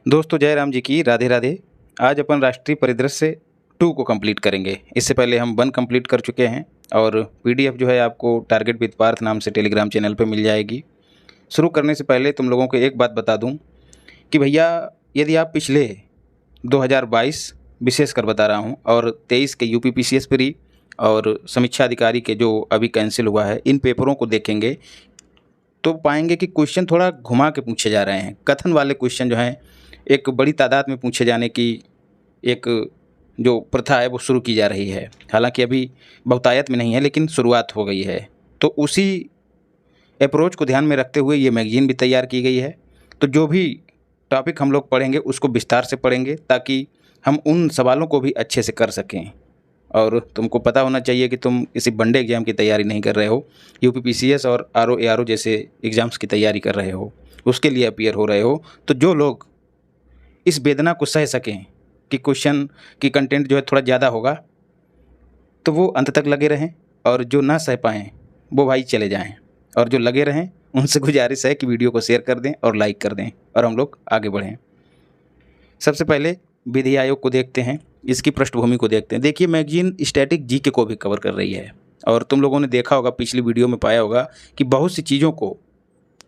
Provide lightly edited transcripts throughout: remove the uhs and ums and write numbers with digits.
दोस्तों जय राम जी की राधे राधे। आज अपन राष्ट्रीय परिदृश्य 2 को कंप्लीट करेंगे। इससे पहले हम 1 कंप्लीट कर चुके हैं और पीडीएफ जो है आपको टारगेट विद पार्थ नाम से टेलीग्राम चैनल पे मिल जाएगी। शुरू करने से पहले तुम लोगों को एक बात बता दूं कि भैया यदि आप पिछले 2022 विशेषकर बता रहा हूं और 23 के यूपी पीसीएस प्री और समीक्षा अधिकारी के जो अभी कैंसिल हुआ है, इन पेपरों को देखेंगे तो पाएंगे कि क्वेश्चन थोड़ा घुमा के पूछे जा रहे हैं। कथन वाले क्वेश्चन जो हैं एक बड़ी तादाद में पूछे जाने की एक जो प्रथा है वो शुरू की जा रही है। हालांकि अभी बहुतायत में नहीं है, लेकिन शुरुआत हो गई है। तो उसी अप्रोच को ध्यान में रखते हुए ये मैगजीन भी तैयार की गई है। तो जो भी टॉपिक हम लोग पढ़ेंगे उसको विस्तार से पढ़ेंगे ताकि हम उन सवालों को भी अच्छे से कर सकें। और तुमको पता होना चाहिए कि तुम किसी वनडे एग्ज़ाम की तैयारी नहीं कर रहे हो, यूपी पीसीएस और आरओ एआरओ जैसे एग्ज़ाम्स की तैयारी कर रहे हो, उसके लिए अपीयर हो रहे हो। तो जो लोग इस वेदना को सह सकें कि क्वेश्चन की कंटेंट जो है थोड़ा ज़्यादा होगा, तो वो अंत तक लगे रहें, और जो ना सह पाएँ वो भाई चले जाएं, और जो लगे रहें उनसे गुजारिश है कि वीडियो को शेयर कर दें और लाइक कर दें और हम लोग आगे बढ़ें। सबसे पहले विधि आयोग को देखते हैं, इसकी पृष्ठभूमि को देखते हैं। देखिए मैगजीन स्टैटिक जीके को भी कवर कर रही है, और तुम लोगों ने देखा होगा, पिछली वीडियो में पाया होगा कि बहुत सी चीज़ों को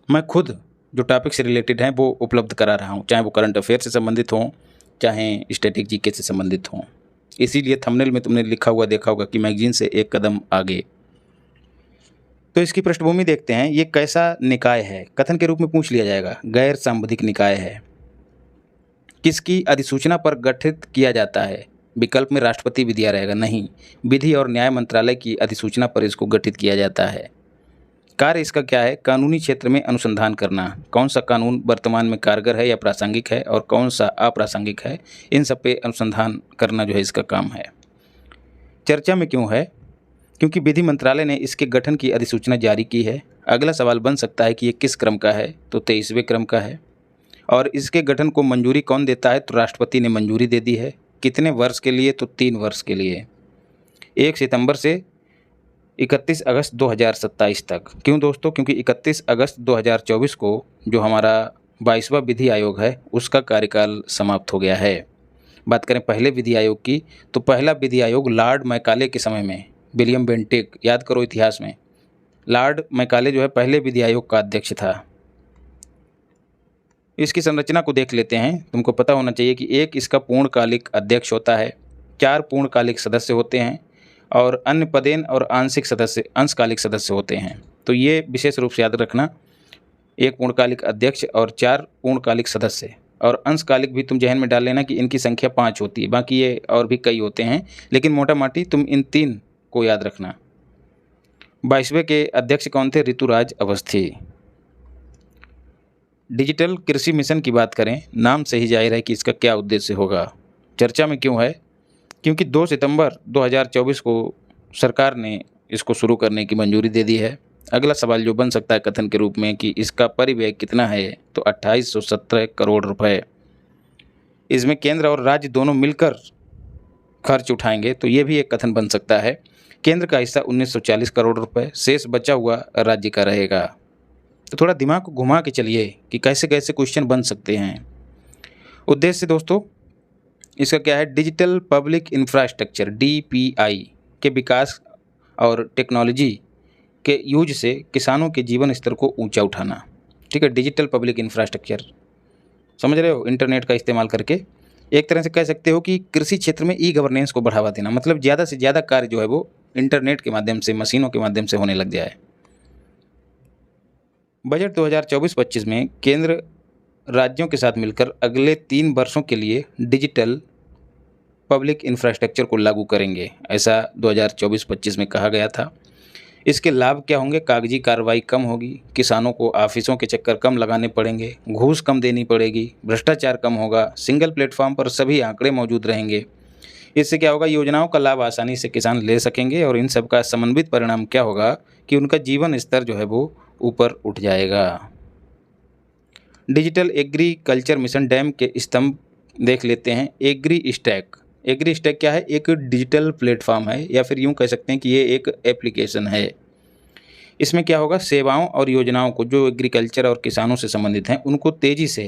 मैं खुद जो टॉपिक से रिलेटेड हैं वो उपलब्ध करा रहा हूँ, चाहे वो करंट अफेयर से संबंधित हों, चाहे स्टैटिक जीके से संबंधित हों। इसीलिए थंबनेल में तुमने लिखा हुआ देखा होगा कि मैगजीन से एक कदम आगे। तो इसकी पृष्ठभूमि देखते हैं। ये कैसा निकाय है, कथन के रूप में पूछ लिया जाएगा। गैर सांविधिक निकाय है। किसकी अधिसूचना पर गठित किया जाता है? विकल्प में राष्ट्रपति भी दिया रहेगा, नहीं, विधि और न्याय मंत्रालय की अधिसूचना पर इसको गठित किया जाता है। कार्य इसका क्या है? कानूनी क्षेत्र में अनुसंधान करना। कौन सा कानून वर्तमान में कारगर है या प्रासंगिक है और कौन सा अप्रासंगिक है, इन सब पे अनुसंधान करना जो है इसका काम है। चर्चा में क्यों है? क्योंकि विधि मंत्रालय ने इसके गठन की अधिसूचना जारी की है। अगला सवाल बन सकता है कि ये किस क्रम का है, तो 23वें क्रम का है। और इसके गठन को मंजूरी कौन देता है? तो राष्ट्रपति ने मंजूरी दे दी है। कितने वर्ष के लिए? तो 3 वर्ष के लिए, 1 सितंबर से 31 अगस्त 2027 तक। क्यों दोस्तों? क्योंकि 31 अगस्त 2024 को जो हमारा 22वां विधि आयोग है उसका कार्यकाल समाप्त हो गया है। बात करें पहले विधि आयोग की, तो पहला विधि आयोग लॉर्ड मैकाले के समय में, विलियम बेंटिक, याद करो इतिहास में, लॉर्ड मैकाले जो है पहले विधि आयोग का अध्यक्ष था। इसकी संरचना को देख लेते हैं। तुमको पता होना चाहिए कि एक इसका पूर्णकालिक अध्यक्ष होता है, 4 पूर्णकालिक सदस्य होते हैं और अन्य पदेन और आंशिक सदस्य अंशकालिक सदस्य होते हैं। तो ये विशेष रूप से याद रखना, एक पूर्णकालिक अध्यक्ष और 4 पूर्णकालिक सदस्य, और अंशकालिक भी तुम जहन में डाल लेना कि इनकी संख्या 5 होती है। बाकी ये और भी कई होते हैं, लेकिन मोटा माटी तुम इन 3 को याद रखना। 22वें के अध्यक्ष कौन थे? ऋतुराज अवस्थी। डिजिटल कृषि मिशन की बात करें, नाम से ही जाहिर है कि इसका क्या उद्देश्य होगा। चर्चा में क्यों है? क्योंकि 2 सितंबर 2024 को सरकार ने इसको शुरू करने की मंजूरी दे दी है। अगला सवाल जो बन सकता है कथन के रूप में कि इसका परिव्यय कितना है, तो 2817 करोड़ रुपए। इसमें केंद्र और राज्य दोनों मिलकर खर्च उठाएंगे, तो ये भी एक कथन बन सकता है। केंद्र का हिस्सा 1940 करोड़ रुपए, शेष बचा हुआ राज्य का रहेगा। तो थोड़ा दिमाग को घुमा के चलिए कि कैसे कैसे क्वेश्चन बन सकते हैं। उद्देश्य दोस्तों इसका क्या है? डिजिटल पब्लिक इंफ्रास्ट्रक्चर DPI के विकास और टेक्नोलॉजी के यूज से किसानों के जीवन स्तर को ऊंचा उठाना। ठीक है, डिजिटल पब्लिक इंफ्रास्ट्रक्चर समझ रहे हो? इंटरनेट का इस्तेमाल करके एक तरह से कह सकते हो कि कृषि क्षेत्र में ई-गवर्नेंस को बढ़ावा देना, मतलब ज़्यादा से ज़्यादा कार्य जो है वो इंटरनेट के माध्यम से, मशीनों के माध्यम से होने लग जाए। बजट 2024-25 में केंद्र राज्यों के साथ मिलकर अगले 3 वर्षों के लिए डिजिटल पब्लिक इंफ्रास्ट्रक्चर को लागू करेंगे, ऐसा 2024-25 में कहा गया था। इसके लाभ क्या होंगे? कागजी कार्रवाई कम होगी, किसानों को ऑफिसों के चक्कर कम लगाने पड़ेंगे, घूस कम देनी पड़ेगी, भ्रष्टाचार कम होगा, सिंगल प्लेटफॉर्म पर सभी आंकड़े मौजूद रहेंगे। इससे क्या होगा? योजनाओं का लाभ आसानी से किसान ले सकेंगे, और इन सब का समन्वित परिणाम क्या होगा कि उनका जीवन स्तर जो है वो ऊपर उठ जाएगा। डिजिटल एग्रीकल्चर मिशन डैम के स्तंभ देख लेते हैं। एग्री स्टैक क्या है? एक डिजिटल प्लेटफॉर्म है, या फिर यूं कह सकते हैं कि ये एक एप्लीकेशन है। इसमें क्या होगा? सेवाओं और योजनाओं को जो एग्रीकल्चर और किसानों से संबंधित हैं उनको तेज़ी से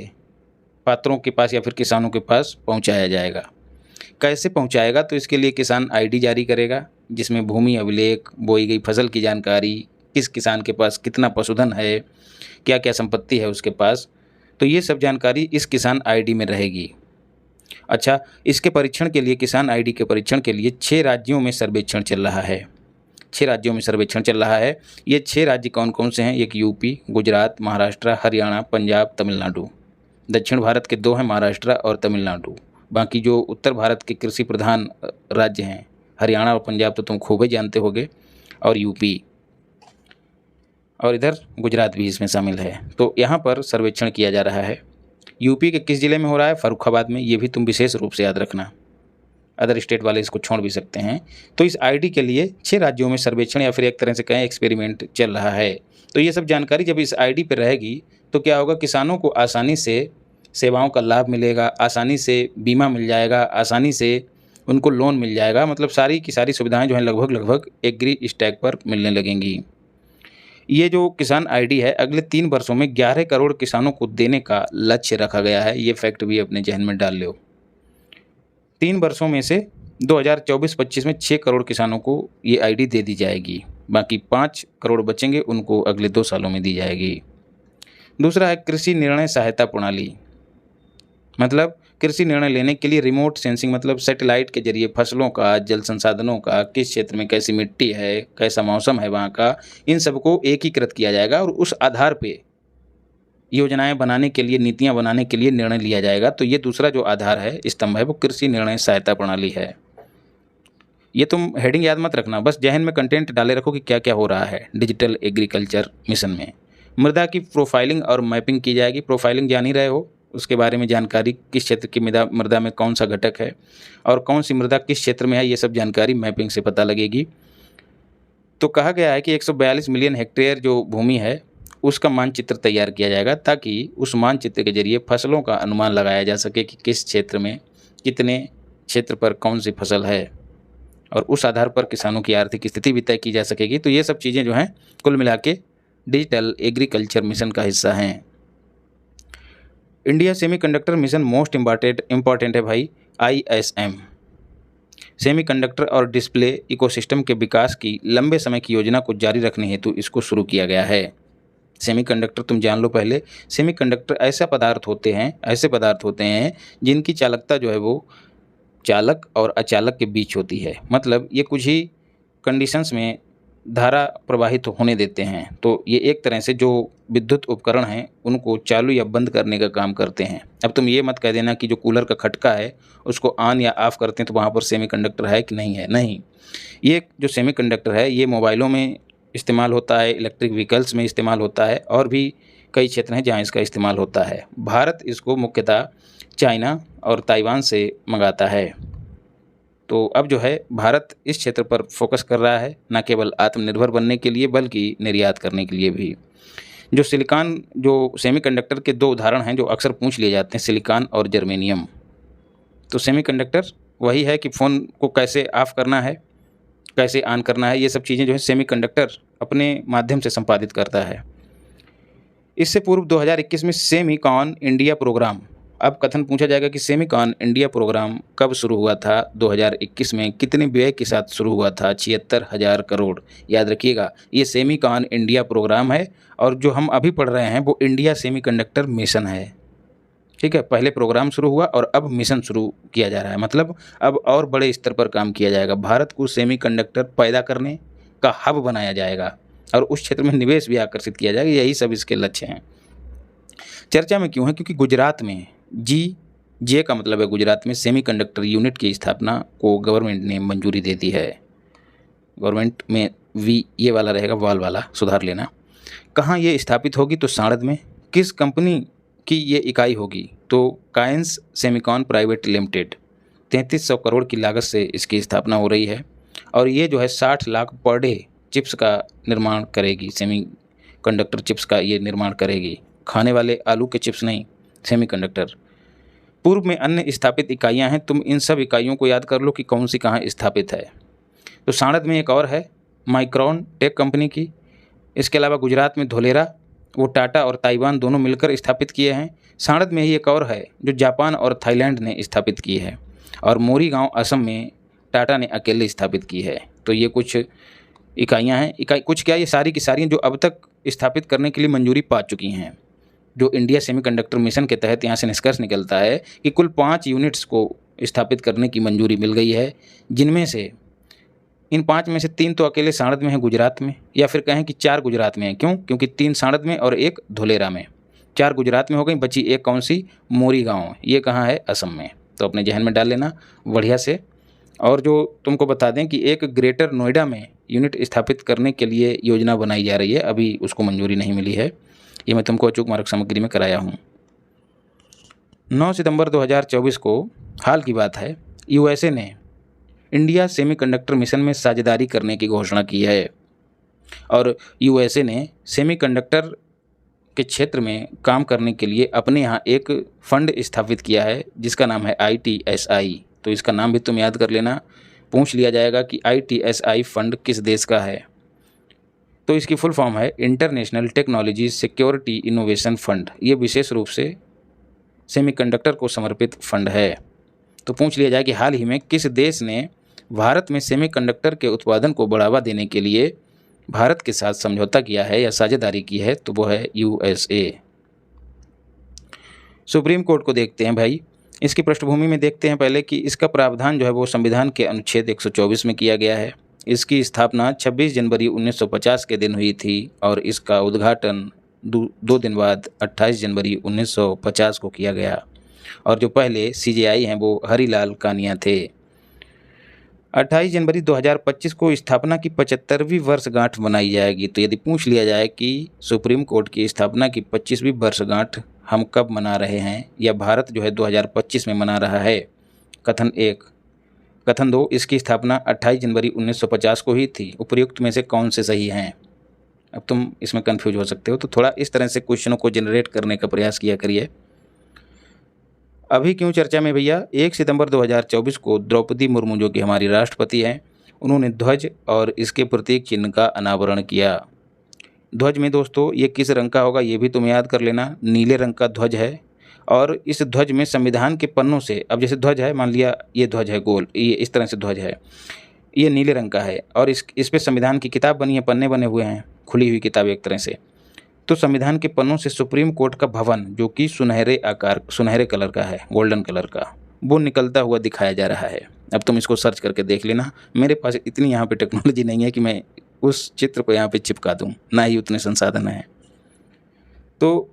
पात्रों के पास या फिर किसानों के पास पहुंचाया जाएगा। कैसे पहुंचाएगा? तो इसके लिए किसान आईडी जारी करेगा, जिसमें भूमि अभिलेख, बोई गई फसल की जानकारी, किस किसान के पास कितना पशुधन है, क्या क्या संपत्ति है उसके पास, तो ये सब जानकारी इस किसान आईडी में रहेगी। अच्छा, इसके परीक्षण के लिए, किसान आईडी के परीक्षण के लिए 6 राज्यों में सर्वेक्षण चल रहा है। 6 राज्यों में सर्वेक्षण चल रहा है। ये 6 राज्य कौन कौन से हैं? एक यूपी, गुजरात, महाराष्ट्र, हरियाणा, पंजाब, तमिलनाडु। दक्षिण भारत के 2 हैं, महाराष्ट्र और तमिलनाडु। बाकी जो उत्तर भारत के कृषि प्रधान राज्य हैं, हरियाणा और पंजाब तो तुम खूब ही जानते होगे, और यूपी, और इधर गुजरात भी इसमें शामिल है। तो यहाँ पर सर्वेक्षण किया जा रहा है। यूपी के किस ज़िले में हो रहा है? फर्रुखाबाद में। ये भी तुम विशेष रूप से याद रखना, अदर स्टेट वाले इसको छोड़ भी सकते हैं। तो इस आईडी के लिए 6 राज्यों में सर्वेक्षण या फिर एक तरह से कहें एक्सपेरिमेंट चल रहा है। तो ये सब जानकारी जब इस आईडी पर रहेगी तो क्या होगा, किसानों को आसानी से सेवाओं का लाभ मिलेगा, आसानी से बीमा मिल जाएगा, आसानी से उनको लोन मिल जाएगा। मतलब सारी की सारी सुविधाएं जो हैं लगभग एग्री स्टैक पर मिलने लगेंगी। ये जो किसान आईडी है अगले 3 वर्षों में 11 करोड़ किसानों को देने का लक्ष्य रखा गया है। ये फैक्ट भी अपने जहन में डाल लो। 3 वर्षों में से 2024-25 में 6 करोड़ किसानों को ये आईडी दे दी जाएगी। बाकी 5 करोड़ बचेंगे, उनको अगले 2 सालों में दी जाएगी। दूसरा है कृषि निर्णय सहायता प्रणाली। मतलब कृषि निर्णय लेने के लिए रिमोट सेंसिंग, मतलब सैटेलाइट के जरिए फसलों का, जल संसाधनों का, किस क्षेत्र में कैसी मिट्टी है, कैसा मौसम है वहाँ का, इन सबको एकीकृत किया जाएगा और उस आधार पे योजनाएं बनाने के लिए, नीतियां बनाने के लिए निर्णय लिया जाएगा। तो ये दूसरा जो आधार है, स्तंभ है, वो कृषि निर्णय सहायता प्रणाली है। ये तुम हेडिंग याद मत रखना, बस जहन में कंटेंट डाले रखो कि क्या क्या हो रहा है डिजिटल एग्रीकल्चर मिशन में। मृदा की प्रोफाइलिंग और मैपिंग की जाएगी। प्रोफाइलिंग जान ही रहे हो, उसके बारे में जानकारी, किस क्षेत्र की मृदा में कौन सा घटक है और कौन सी मृदा किस क्षेत्र में है, ये सब जानकारी मैपिंग से पता लगेगी। तो कहा गया है कि 142 मिलियन हेक्टेयर जो भूमि है उसका मानचित्र तैयार किया जाएगा, ताकि उस मानचित्र के जरिए फसलों का अनुमान लगाया जा सके कि किस क्षेत्र में कितने क्षेत्र पर कौन सी फसल है, और उस आधार पर किसानों की आर्थिक स्थिति भी तय की जा सकेगी। तो ये सब चीज़ें जो हैं कुल मिला के डिजिटल एग्रीकल्चर मिशन का हिस्सा हैं। India semiconductor mission most important है भाई, ISM। सेमीकंडक्टर और डिस्प्ले इकोसिस्टम के विकास की लंबे समय की योजना को जारी रखने हेतु इसको शुरू किया गया है। सेमीकंडक्टर तुम जान लो पहले, सेमीकंडक्टर ऐसे पदार्थ होते हैं जिनकी चालकता जो है वो चालक और अचालक के बीच होती है। मतलब ये कुछ ही कंडीशंस में धारा प्रवाहित होने देते हैं। तो ये एक तरह से जो विद्युत उपकरण हैं उनको चालू या बंद करने का काम करते हैं। अब तुम ये मत कह देना कि जो कूलर का खटका है उसको ऑन या ऑफ करते हैं तो वहाँ पर सेमीकंडक्टर है कि नहीं है। नहीं, ये जो सेमीकंडक्टर है ये मोबाइलों में इस्तेमाल होता है, इलेक्ट्रिक व्हीकल्स में इस्तेमाल होता है, और भी कई क्षेत्र हैं जहाँ इसका इस्तेमाल होता है। भारत इसको मुख्यतः चाइना और ताइवान से मंगाता है। तो अब जो है भारत इस क्षेत्र पर फोकस कर रहा है, न केवल आत्मनिर्भर बनने के लिए बल्कि निर्यात करने के लिए भी। जो सेमीकंडक्टर के 2 उदाहरण हैं जो अक्सर पूछ लिए जाते हैं, सिलिकॉन और जर्मेनियम। तो सेमीकंडक्टर वही है कि फ़ोन को कैसे ऑफ करना है, कैसे ऑन करना है, ये सब चीज़ें जो है सेमीकंडक्टर अपने माध्यम से संपादित करता है। इससे पूर्व 2021 में सेमीकॉन इंडिया प्रोग्राम, अब कथन पूछा जाएगा कि सेमीकॉन इंडिया प्रोग्राम कब शुरू हुआ था? 2021 में। कितने व्यय के साथ शुरू हुआ था? 76,000 करोड़। याद रखिएगा, ये सेमीकॉन इंडिया प्रोग्राम है और जो हम अभी पढ़ रहे हैं वो इंडिया सेमीकंडक्टर मिशन है। ठीक है, पहले प्रोग्राम शुरू हुआ और अब मिशन शुरू किया जा रहा है। मतलब अब और बड़े स्तर पर काम किया जाएगा। भारत को सेमीकंडक्टर पैदा करने का हब बनाया जाएगा और उस क्षेत्र में निवेश भी आकर्षित किया जाएगा। यही सब इसके लक्ष्य हैं। चर्चा में क्यों है? क्योंकि गुजरात में जे का मतलब है गुजरात में सेमीकंडक्टर यूनिट की स्थापना को गवर्नमेंट ने मंजूरी दे दी है। गवर्नमेंट में वी ये वाला रहेगा, वाल वाला सुधार लेना। कहाँ ये स्थापित होगी? तो साणद में। किस कंपनी की ये इकाई होगी? तो कायंस सेमीकॉन प्राइवेट लिमिटेड। 3300 करोड़ की लागत से इसकी स्थापना हो रही है और ये जो है 60 लाख पर डे चिप्स का निर्माण करेगी। सेमीकंडक्टर चिप्स का ये निर्माण करेगी, खाने वाले आलू के चिप्स नहीं, सेमीकंडक्टर। पूर्व में अन्य स्थापित इकाइयां हैं, तुम इन सब इकाइयों को याद कर लो कि कौन सी कहाँ स्थापित है। तो साणद में एक और है माइक्रॉन टेक कंपनी की। इसके अलावा गुजरात में धोलेरा, वो टाटा और ताइवान दोनों मिलकर स्थापित किए हैं। साणद में ही एक और है जो जापान और थाईलैंड ने स्थापित की है, और मोरीगांव असम में टाटा ने अकेले स्थापित की है। तो ये कुछ इकाइयाँ हैं, कुछ क्या, ये सारी की सारी जो अब तक स्थापित करने के लिए मंजूरी पा चुकी हैं। जो इंडिया सेमीकंडक्टर मिशन के तहत यहाँ से निष्कर्ष निकलता है कि कुल 5 यूनिट्स को स्थापित करने की मंजूरी मिल गई है, जिनमें से इन 5 में से 3 तो अकेले साणद में है गुजरात में, या फिर कहें कि 4 गुजरात में है। क्यों? क्योंकि 3 साणद में और 1 धोलेरा में। 4 गुजरात में हो गई, बची एक कौन सी? मोरीगांव। ये कहाँ है? असम में। तो अपने जहन में डाल लेना बढ़िया से। और जो तुमको बता दें कि एक ग्रेटर नोएडा में यूनिट स्थापित करने के लिए योजना बनाई जा रही है, अभी उसको मंजूरी नहीं मिली है। ये मैं तुमको अचूक मार्ग सामग्री में कराया हूँ। 9 सितंबर 2024 को हाल की बात है, यूएसए ने इंडिया सेमीकंडक्टर मिशन में साझेदारी करने की घोषणा की है। और यूएसए ने सेमीकंडक्टर के क्षेत्र में काम करने के लिए अपने यहाँ एक फंड स्थापित किया है जिसका नाम है ITSI। तो इसका नाम भी तुम याद कर लेना, पूछ लिया जाएगा कि ITSI फंड किस देश का है। तो इसकी फुल फॉर्म है international technology security innovation fund. ये विशेष रूप से सेमीकंडक्टर को समर्पित फंड है। तो पूछ लिया जाए कि हाल ही में किस देश ने भारत में सेमीकंडक्टर के उत्पादन को बढ़ावा देने के लिए भारत के साथ समझौता किया है या साझेदारी की है, तो वो है USA। सुप्रीम कोर्ट को देखते हैं भाई। इसकी पृष्ठभूमि में देखते हैं पहले कि इसका प्रावधान जो है वो संविधान के अनुच्छेद 124 में किया गया है। इसकी स्थापना 26 जनवरी 1950 के दिन हुई थी और इसका उद्घाटन 2 दिन बाद 28 जनवरी 1950 को किया गया। और जो पहले CJI हैं वो हरिलाल कानिया थे। 28 जनवरी 2025 को स्थापना की 75वीं वर्षगांठ मनाई जाएगी। तो यदि पूछ लिया जाए कि सुप्रीम कोर्ट की स्थापना की 25वीं वर्षगांठ हम कब मना रहे हैं या भारत जो है 2025 में मना रहा है, कथन 1। कथन 2, इसकी स्थापना 28 जनवरी 1950 को ही थी। उपयुक्त में से कौन से सही हैं? अब तुम इसमें कन्फ्यूज हो सकते हो, तो थोड़ा इस तरह से क्वेश्चनों को जनरेट करने का प्रयास किया करिए। अभी क्यों चर्चा में भैया? 1 सितंबर 2024 को द्रौपदी मुर्मू जो कि हमारी राष्ट्रपति हैं, उन्होंने ध्वज और इसके प्रतीक चिन्ह का अनावरण किया। ध्वज में दोस्तों ये किस रंग का होगा ये भी तुम याद कर लेना, नीले रंग का ध्वज है। और इस ध्वज में संविधान के पन्नों से, अब जैसे ध्वज है, मान लिया ये ध्वज है गोल, ये इस तरह से ध्वज है, ये नीले रंग का है और इस पे संविधान की किताब बनी है, पन्ने बने हुए हैं, खुली हुई किताब एक तरह से। तो संविधान के पन्नों से सुप्रीम कोर्ट का भवन जो कि सुनहरे कलर का है, गोल्डन कलर का, वो निकलता हुआ दिखाया जा रहा है। अब तुम इसको सर्च करके देख लेना। मेरे पास इतनी यहाँ पे टेक्नोलॉजी नहीं है कि मैं उस चित्र को यहाँ पे चिपका दूँ, ना ही उतने संसाधन हैं। तो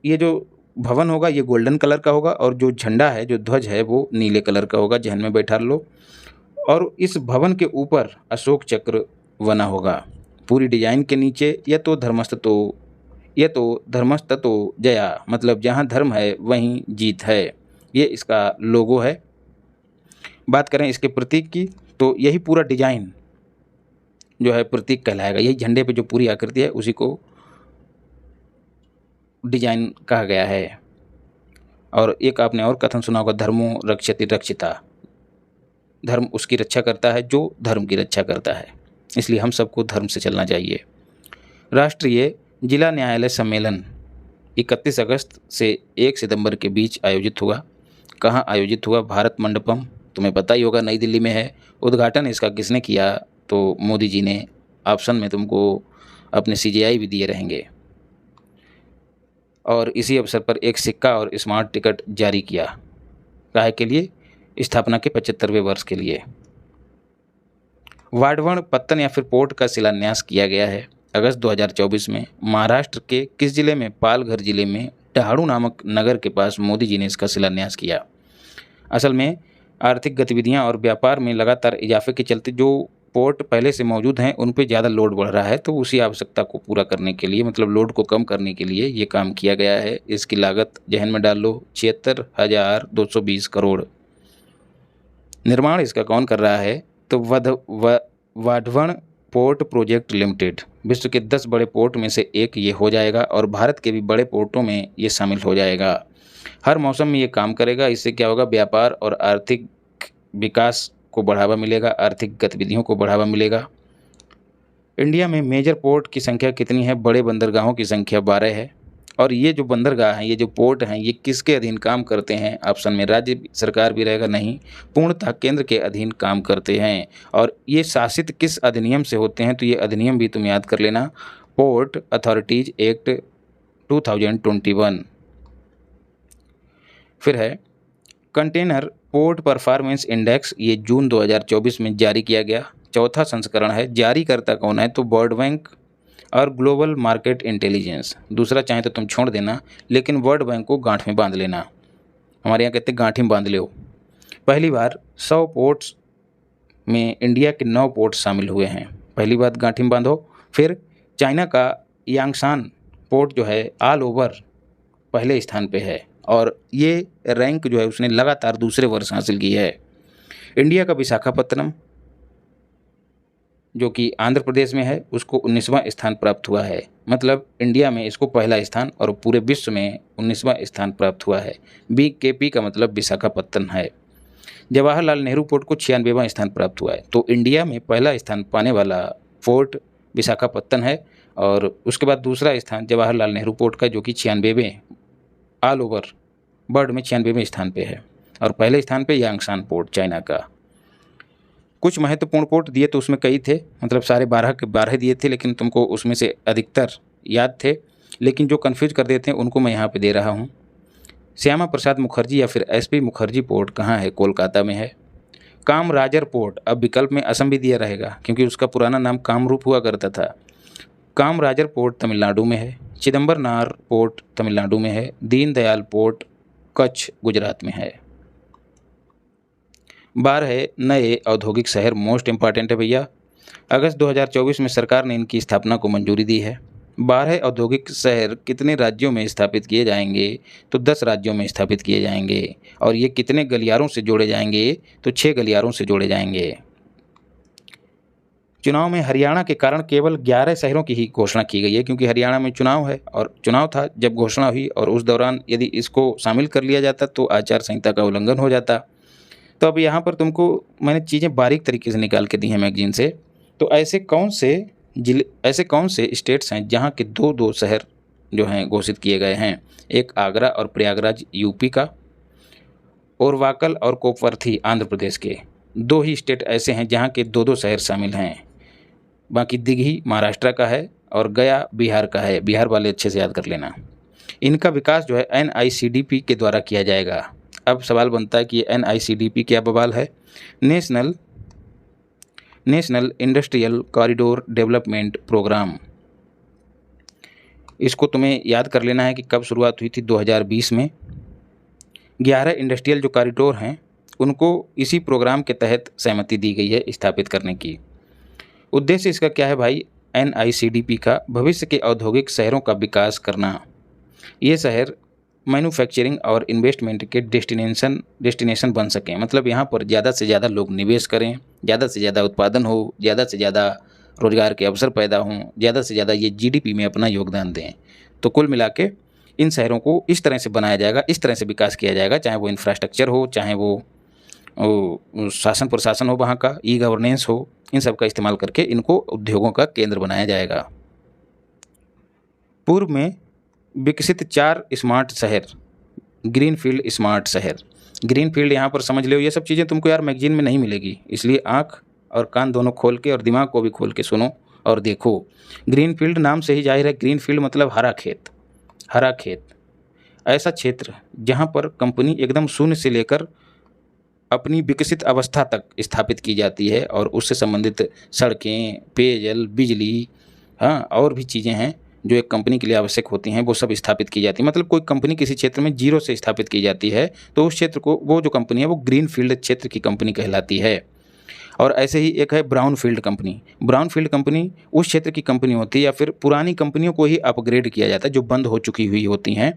ये जो भवन होगा ये गोल्डन कलर का होगा और जो झंडा है, जो ध्वज है, वो नीले कलर का होगा, जहन में बैठा लो। और इस भवन के ऊपर अशोक चक्र बना होगा। पूरी डिजाइन के नीचे यह तो धर्मस्ततो जया, मतलब जहाँ धर्म है वहीं जीत है। ये इसका लोगो है। बात करें इसके प्रतीक की, तो यही पूरा डिजाइन जो है प्रतीक कहलाएगा। यही झंडे पे जो पूरी आकृति है उसी को डिजाइन कहा गया है। और एक आपने और कथन सुना होगा, धर्मो रक्षति रक्षिता। धर्म उसकी रक्षा करता है जो धर्म की रक्षा करता है, इसलिए हम सबको धर्म से चलना चाहिए। राष्ट्रीय जिला न्यायालय सम्मेलन 31 अगस्त से 1 सितंबर के बीच आयोजित हुआ। कहाँ आयोजित हुआ? भारत मंडपम, तुम्हें पता ही होगा, नई दिल्ली में है। उद्घाटन इसका किसने किया? तो मोदी जी ने। ऑप्शन में तुमको अपने CJI भी दिए रहेंगे। और इसी अवसर पर एक सिक्का और स्मार्ट टिकट जारी किया। काहे के लिए? स्थापना के 75वें वर्ष के लिए। वाढवण पत्तन या फिर पोर्ट का शिलान्यास किया गया है अगस्त 2024 में। महाराष्ट्र के किस जिले में? पालघर जिले में डहाणू नामक नगर के पास मोदी जी ने इसका शिलान्यास किया। असल में आर्थिक गतिविधियां और व्यापार में लगातार इजाफे के चलते जो पोर्ट पहले से मौजूद हैं उन पे ज़्यादा लोड बढ़ रहा है, तो उसी आवश्यकता को पूरा करने के लिए, मतलब लोड को कम करने के लिए ये काम किया गया है। इसकी लागत जहन में डाल लो, 76,220 करोड़। निर्माण इसका कौन कर रहा है? तो वाढवण पोर्ट प्रोजेक्ट लिमिटेड। विश्व के 10 बड़े पोर्ट में से एक ये हो जाएगा और भारत के भी बड़े पोर्टों में ये शामिल हो जाएगा। हर मौसम में ये काम करेगा। इससे क्या होगा? व्यापार और आर्थिक विकास को बढ़ावा मिलेगा, आर्थिक गतिविधियों को बढ़ावा मिलेगा। इंडिया में मेजर पोर्ट की संख्या कितनी है? बड़े बंदरगाहों की संख्या 12 है। और ये जो बंदरगाह हैं, ये जो पोर्ट हैं, ये किसके अधीन काम करते हैं? ऑप्शन में राज्य सरकार भी रहेगा, नहीं, पूर्णतः केंद्र के अधीन काम करते हैं। और ये शासित किस अधिनियम से होते हैं? तो ये अधिनियम भी तुम याद कर लेना, पोर्ट अथॉरिटीज एक्ट 2021। फिर है कंटेनर पोर्ट परफॉर्मेंस इंडेक्स, ये जून 2024 में जारी किया गया, चौथा संस्करण है। जारीकर्ता कौन है? तो वर्ल्ड बैंक और ग्लोबल मार्केट इंटेलिजेंस। दूसरा चाहे तो तुम छोड़ देना, लेकिन वर्ल्ड बैंक को गांठ में बांध लेना। हमारे यहाँ कहते हैं गांठ में बांध लो। पहली बार 100 पोर्ट्स में इंडिया के 9 पोर्ट शामिल हुए हैं। पहली बात गांठ में बांधो। फिर चाइना का यांगसान पोर्ट जो है ऑल ओवर पहले स्थान पे है, और ये रैंक जो है उसने लगातार दूसरे वर्ष हासिल की है। इंडिया का विशाखापत्तनम जो कि आंध्र प्रदेश में है, उसको 19वां स्थान प्राप्त हुआ है। मतलब इंडिया में इसको पहला स्थान और पूरे विश्व में 19वां स्थान प्राप्त हुआ है। BKP का मतलब विशाखापत्तनम है। जवाहरलाल नेहरू पोर्ट को 96वां स्थान प्राप्त हुआ है। तो इंडिया में पहला स्थान पाने वाला पोर्ट विशाखापत्तनम है, और उसके बाद दूसरा स्थान जवाहरलाल नेहरू पोर्ट का, जो कि 96वें ऑल ओवर वर्ल्ड में 96वें स्थान पे है। और पहले स्थान पे यांगसान पोर्ट चाइना का। कुछ महत्वपूर्ण पोर्ट दिए तो उसमें कई थे, मतलब सारे 12 के 12 दिए थे, लेकिन तुमको उसमें से अधिकतर याद थे, लेकिन जो कन्फ्यूज कर देते हैं उनको मैं यहाँ पे दे रहा हूँ। श्यामा प्रसाद मुखर्जी या फिर SP मुखर्जी पोर्ट कहाँ है? कोलकाता में है। कामराजर पोर्ट, अब विकल्प में असम भी दिया रहेगा क्योंकि उसका पुराना नाम कामरूप हुआ करता था। कामराजर पोर्ट तमिलनाडु में है। चिदम्बरनार पोर्ट तमिलनाडु में है। दीनदयाल पोर्ट कच्छ गुजरात में है। 12 है नए औद्योगिक शहर, मोस्ट इंपॉर्टेंट है भैया। अगस्त 2024 में सरकार ने इनकी स्थापना को मंजूरी दी है। 12 औद्योगिक शहर कितने राज्यों में स्थापित किए जाएंगे? तो 10 राज्यों में स्थापित किए जाएंगे। और ये कितने गलियारों से जोड़े जाएंगे? तो 6 गलियारों से जोड़े जाएंगे। चुनाव में हरियाणा के कारण केवल 11 शहरों की ही घोषणा की गई है, क्योंकि हरियाणा में चुनाव है और चुनाव था जब घोषणा हुई, और उस दौरान यदि इसको शामिल कर लिया जाता तो आचार संहिता का उल्लंघन हो जाता। तो अब यहाँ पर तुमको मैंने चीज़ें बारीक तरीके से निकाल के दी हैं मैगजीन से। तो ऐसे कौन से स्टेट्स हैं जहाँ के 2-2 शहर जो हैं घोषित किए गए हैं? एक आगरा और प्रयागराज यूपी का, और वाकल और कोपवर्थी आंध्र प्रदेश के। 2 ही स्टेट ऐसे हैं जहाँ के 2-2 शहर शामिल हैं। बाकी दिघी महाराष्ट्र का है और गया बिहार का है। बिहार वाले अच्छे से याद कर लेना। इनका विकास जो है NICDP के द्वारा किया जाएगा। अब सवाल बनता है कि ये NICDP क्या बवाल है? National industrial corridor development programme. इसको तुम्हें याद कर लेना है कि कब शुरुआत हुई थी? 2020 में। 11 इंडस्ट्रियल जो कॉरिडोर हैं उनको इसी प्रोग्राम के तहत सहमति दी गई है स्थापित करने की। उद्देश्य इसका क्या है भाई? NICDP का भविष्य के औद्योगिक शहरों का विकास करना। ये शहर मैन्युफैक्चरिंग और इन्वेस्टमेंट के डेस्टिनेशन बन सकें। मतलब यहाँ पर ज़्यादा से ज़्यादा लोग निवेश करें, ज़्यादा से ज़्यादा उत्पादन हो, ज़्यादा से ज़्यादा रोजगार के अवसर पैदा हों, ज़्यादा से ज़्यादा ये GDP में अपना योगदान दें। तो कुल मिला के इन शहरों को इस तरह से बनाया जाएगा, इस तरह से विकास किया जाएगा, चाहे वो इंफ्रास्ट्रक्चर हो, चाहे वो शासन प्रशासन हो, वहाँ का गवर्नेंस हो, इन सब का इस्तेमाल करके इनको उद्योगों का केंद्र बनाया जाएगा। पूर्व में विकसित 4 स्मार्ट शहर, ग्रीनफील्ड स्मार्ट शहर। ग्रीनफील्ड यहाँ पर समझ लो, ये सब चीज़ें तुमको यार मैगजीन में नहीं मिलेगी, इसलिए आँख और कान दोनों खोल के और दिमाग को भी खोल के सुनो और देखो। ग्रीनफील्ड नाम से ही जाहिर है, ग्रीनफील्ड मतलब हरा खेत। हरा खेत ऐसा क्षेत्र जहाँ पर कंपनी एकदम शून्य से लेकर अपनी विकसित अवस्था तक स्थापित की जाती है, और उससे संबंधित सड़कें, पेयजल, बिजली, हाँ, और भी चीज़ें हैं जो एक कंपनी के लिए आवश्यक होती हैं, वो सब स्थापित की जाती है। मतलब कोई कंपनी किसी क्षेत्र में 0 से स्थापित की जाती है तो उस क्षेत्र को, वो जो कंपनी है वो ग्रीन फील्ड क्षेत्र की कंपनी कहलाती है। और ऐसे ही एक है brown field company. Brown field company उस क्षेत्र की कंपनी होती है, या फिर पुरानी कंपनियों को ही अपग्रेड किया जाता है जो बंद हो चुकी हुई होती हैं।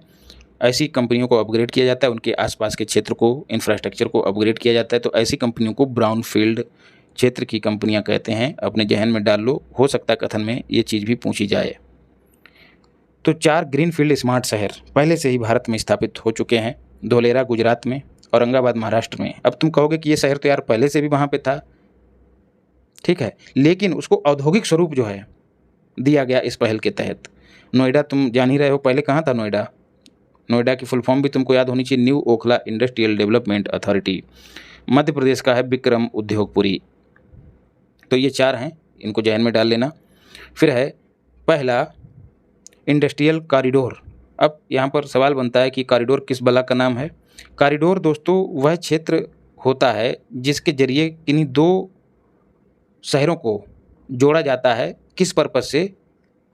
ऐसी कंपनियों को अपग्रेड किया जाता है, उनके आसपास के क्षेत्र को, इंफ्रास्ट्रक्चर को अपग्रेड किया जाता है। तो ऐसी कंपनियों को ब्राउन फील्ड क्षेत्र की कंपनियां कहते हैं। अपने जहन में डाल लो, हो सकता है कथन में ये चीज़ भी पूछी जाए। तो 4 ग्रीनफील्ड स्मार्ट शहर पहले से ही भारत में स्थापित हो चुके हैं। धोलेरा गुजरात में, औरंगाबाद महाराष्ट्र में। अब तुम कहोगे कि ये शहर तो यार पहले से भी वहाँ पे था, ठीक है, लेकिन उसको औद्योगिक स्वरूप जो है दिया गया इस पहल के तहत। नोएडा तुम जान ही रहे हो, पहले कहाँ था नोएडा। नोएडा की फुल फॉर्म भी तुमको याद होनी चाहिए, new Okhla industrial development authority. Madhya Pradesh का है विक्रम उद्योगपुरी। तो ये 4 हैं, इनको जहन में डाल लेना। फिर है पहला इंडस्ट्रियल कॉरिडोर। अब यहाँ पर सवाल बनता है कि कॉरिडोर किस बला का नाम है। कॉरिडोर दोस्तों वह क्षेत्र होता है जिसके जरिए किन्हीं 2 शहरों को जोड़ा जाता है। किस पर्पज़ से?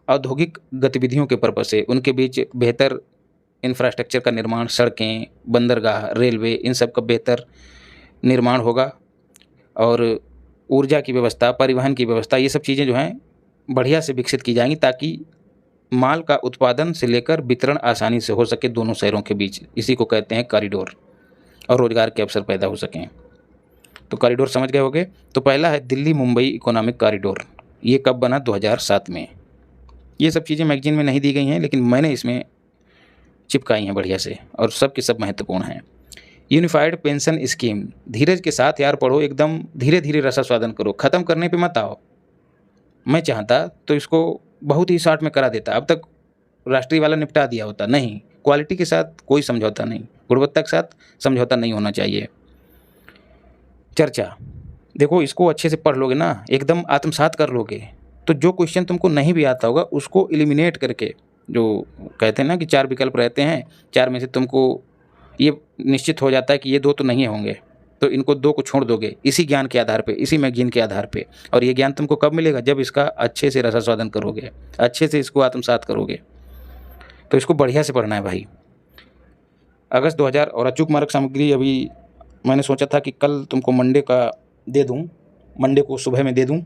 औद्योगिक गतिविधियों के पर्पज़ से। उनके बीच बेहतर इंफ्रास्ट्रक्चर का निर्माण, सड़कें, बंदरगाह, रेलवे, इन सब का बेहतर निर्माण होगा और ऊर्जा की व्यवस्था, परिवहन की व्यवस्था, ये सब चीज़ें जो हैं बढ़िया से विकसित की जाएंगी ताकि माल का उत्पादन से लेकर वितरण आसानी से हो सके दोनों शहरों के बीच। इसी को कहते हैं कॉरिडोर, और रोजगार के अवसर पैदा हो सकें। तो कॉरिडोर समझ गए होंगे। तो पहला है दिल्ली मुंबई इकोनॉमिक कॉरिडोर। ये कब बना? 2007 में। ये सब चीज़ें मैगजीन में नहीं दी गई हैं, लेकिन मैंने इसमें चिपकाई हैं बढ़िया से, और सब के सब महत्वपूर्ण हैं। यूनिफाइड पेंशन स्कीम, धीरज के साथ यार पढ़ो, एकदम धीरे धीरे रसास्वादन करो, ख़त्म करने पे मत आओ। मैं चाहता तो इसको बहुत ही शॉर्ट में करा देता, अब तक राष्ट्रीय वाला निपटा दिया होता। नहीं, क्वालिटी के साथ कोई समझौता नहीं, गुणवत्ता के साथ समझौता नहीं होना चाहिए। चर्चा, देखो इसको अच्छे से पढ़ लोगे ना, एकदम आत्मसात कर लोगे, तो जो क्वेश्चन तुमको नहीं भी आता होगा उसको एलिमिनेट करके, जो कहते हैं ना कि 4 विकल्प रहते हैं, 4 में से तुमको ये निश्चित हो जाता है कि ये 2 तो नहीं होंगे, तो इनको 2 को छोड़ दोगे इसी ज्ञान के आधार पे, इसी मैगजीन के आधार पे। और ये ज्ञान तुमको कब मिलेगा? जब इसका अच्छे से रसास्वादन करोगे, अच्छे से इसको आत्मसात करोगे। तो इसको बढ़िया से पढ़ना है भाई। अगस्त 2000 और अचूक मार्ग सामग्री, अभी मैंने सोचा था कि कल तुमको मंडे का दे दूँ, मंडे को सुबह में दे दूँ,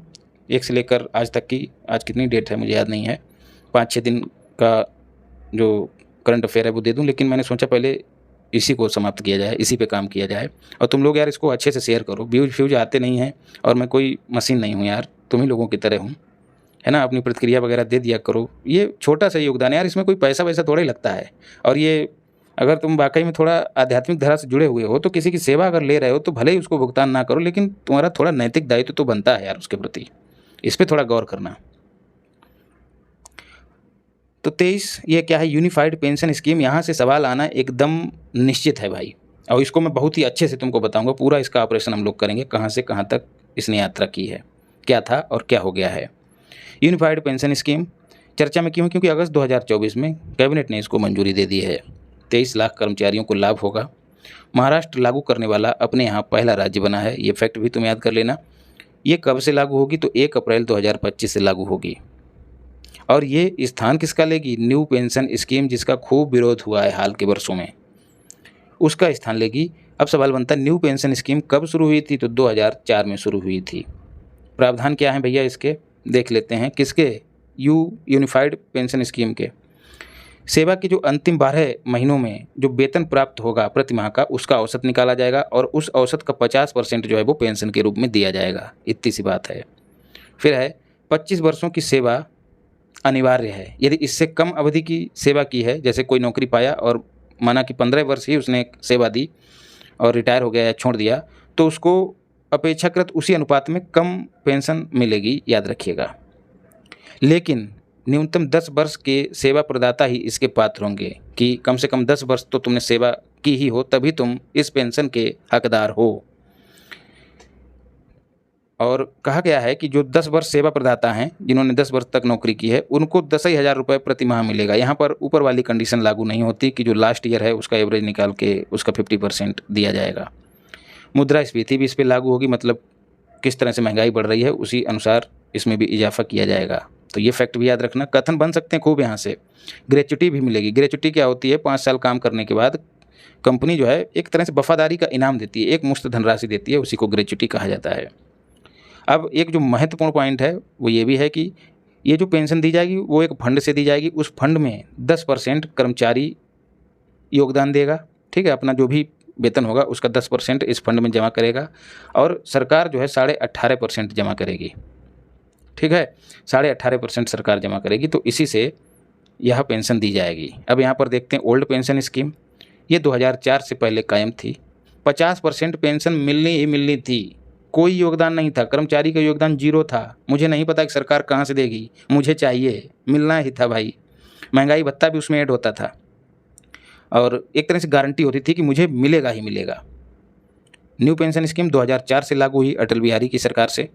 1 से लेकर आज तक की, आज कितनी डेट है मुझे याद नहीं है, 5-6 दिन का जो करंट अफेयर है वो दे दूँ, लेकिन मैंने सोचा पहले इसी को समाप्त किया जाए, इसी पे काम किया जाए। और तुम लोग यार इसको अच्छे से शेयर करो, व्यूज फ्यूज आते नहीं हैं, और मैं कोई मशीन नहीं हूँ यार, तुम ही लोगों की तरह हूँ, है ना। अपनी प्रतिक्रिया वगैरह दे दिया करो, ये छोटा सा योगदान है यार, इसमें कोई पैसा वैसा थोड़ा ही लगता है। और ये अगर तुम वाकई में थोड़ा आध्यात्मिक धारा से जुड़े हुए हो तो किसी की सेवा अगर ले रहे हो तो भले ही उसको भुगतान ना करो, लेकिन तुम्हारा थोड़ा नैतिक दायित्व तो बनता है यार उसके प्रति, इस पर थोड़ा गौर करना। तो 23 ये क्या है? Unified pension scheme. यहाँ से सवाल आना एकदम निश्चित है भाई, और इसको मैं बहुत ही अच्छे से तुमको बताऊंगा, पूरा इसका ऑपरेशन हम लोग करेंगे, कहाँ से कहाँ तक इसने यात्रा की है, क्या था और क्या हो गया है। यूनिफाइड पेंशन स्कीम चर्चा में क्यों? क्योंकि अगस्त 2024 में कैबिनेट ने इसको मंजूरी दे दी है। 23 लाख कर्मचारियों को लाभ होगा। महाराष्ट्र लागू करने वाला अपने यहाँ पहला राज्य बना है, ये फैक्ट भी तुम याद कर लेना। ये कब से लागू होगी? तो 1 अप्रैल 2025 से लागू होगी। और ये स्थान किसका लेगी? न्यू पेंशन स्कीम, जिसका खूब विरोध हुआ है हाल के वर्षों में, उसका स्थान लेगी। अब सवाल बनता है न्यू पेंशन स्कीम कब शुरू हुई थी? तो 2004 में शुरू हुई थी। प्रावधान क्या है भैया इसके? देख लेते हैं। किसके? यूनिफाइड पेंशन स्कीम के। सेवा के जो अंतिम 12 महीनों में जो वेतन प्राप्त होगा प्रति माह का, उसका औसत निकाला जाएगा, और उस औसत का 50% जो है वो पेंशन के रूप में दिया जाएगा। इतनी सी बात है। फिर है 25 वर्षों की सेवा अनिवार्य है। यदि इससे कम अवधि की सेवा की है, जैसे कोई नौकरी पाया और माना कि 15 वर्ष ही उसने सेवा दी और रिटायर हो गया या छोड़ दिया, तो उसको अपेक्षाकृत उसी अनुपात में कम पेंशन मिलेगी, याद रखिएगा। लेकिन न्यूनतम 10 वर्ष के सेवा प्रदाता ही इसके पात्र होंगे, कि कम से कम 10 वर्ष तो तुमने सेवा की ही हो, तभी तुम इस पेंशन के हकदार हो। और कहा गया है कि जो 10 वर्ष सेवा प्रदाता हैं, जिन्होंने 10 वर्ष तक नौकरी की है, उनको 10,000 रुपये प्रति माह मिलेगा। यहाँ पर ऊपर वाली कंडीशन लागू नहीं होती कि जो लास्ट ईयर है उसका एवरेज निकाल के उसका 50% दिया जाएगा। मुद्रास्फीति भी इस पर लागू होगी, मतलब किस तरह से महंगाई बढ़ रही है उसी अनुसार इसमें भी इजाफा किया जाएगा। तो ये फैक्ट भी याद रखना। कथन बन सकते हैं खूब यहाँ से। ग्रेच्युटी भी मिलेगी। ग्रेच्युटी क्या होती है? 5 साल काम करने के बाद कंपनी जो है एक तरह से वफादारी का इनाम देती है, एक मुश्त धनराशि देती है, उसी को ग्रेच्युटी कहा जाता है। अब एक जो महत्वपूर्ण पॉइंट है वो ये भी है कि ये जो पेंशन दी जाएगी वो एक फंड से दी जाएगी। उस फंड में 10% कर्मचारी योगदान देगा, ठीक है, अपना जो भी वेतन होगा उसका 10% इस फंड में जमा करेगा, और सरकार जो है 18.5% जमा करेगी, ठीक है, 18.5% सरकार जमा करेगी। तो इसी से यह पेंशन दी जाएगी। अब यहाँ पर देखते हैं ओल्ड पेंशन स्कीम। ये 2004 से पहले कायम थी। 50% पेंशन मिलनी ही मिलनी थी, कोई योगदान नहीं था, कर्मचारी का योगदान 0 था। मुझे नहीं पता कि सरकार कहाँ से देगी, मुझे चाहिए, मिलना ही था भाई। महंगाई भत्ता भी उसमें ऐड होता था और एक तरह से गारंटी होती थी कि मुझे मिलेगा ही मिलेगा। न्यू पेंशन स्कीम 2004 से लागू हुई अटल बिहारी की सरकार से।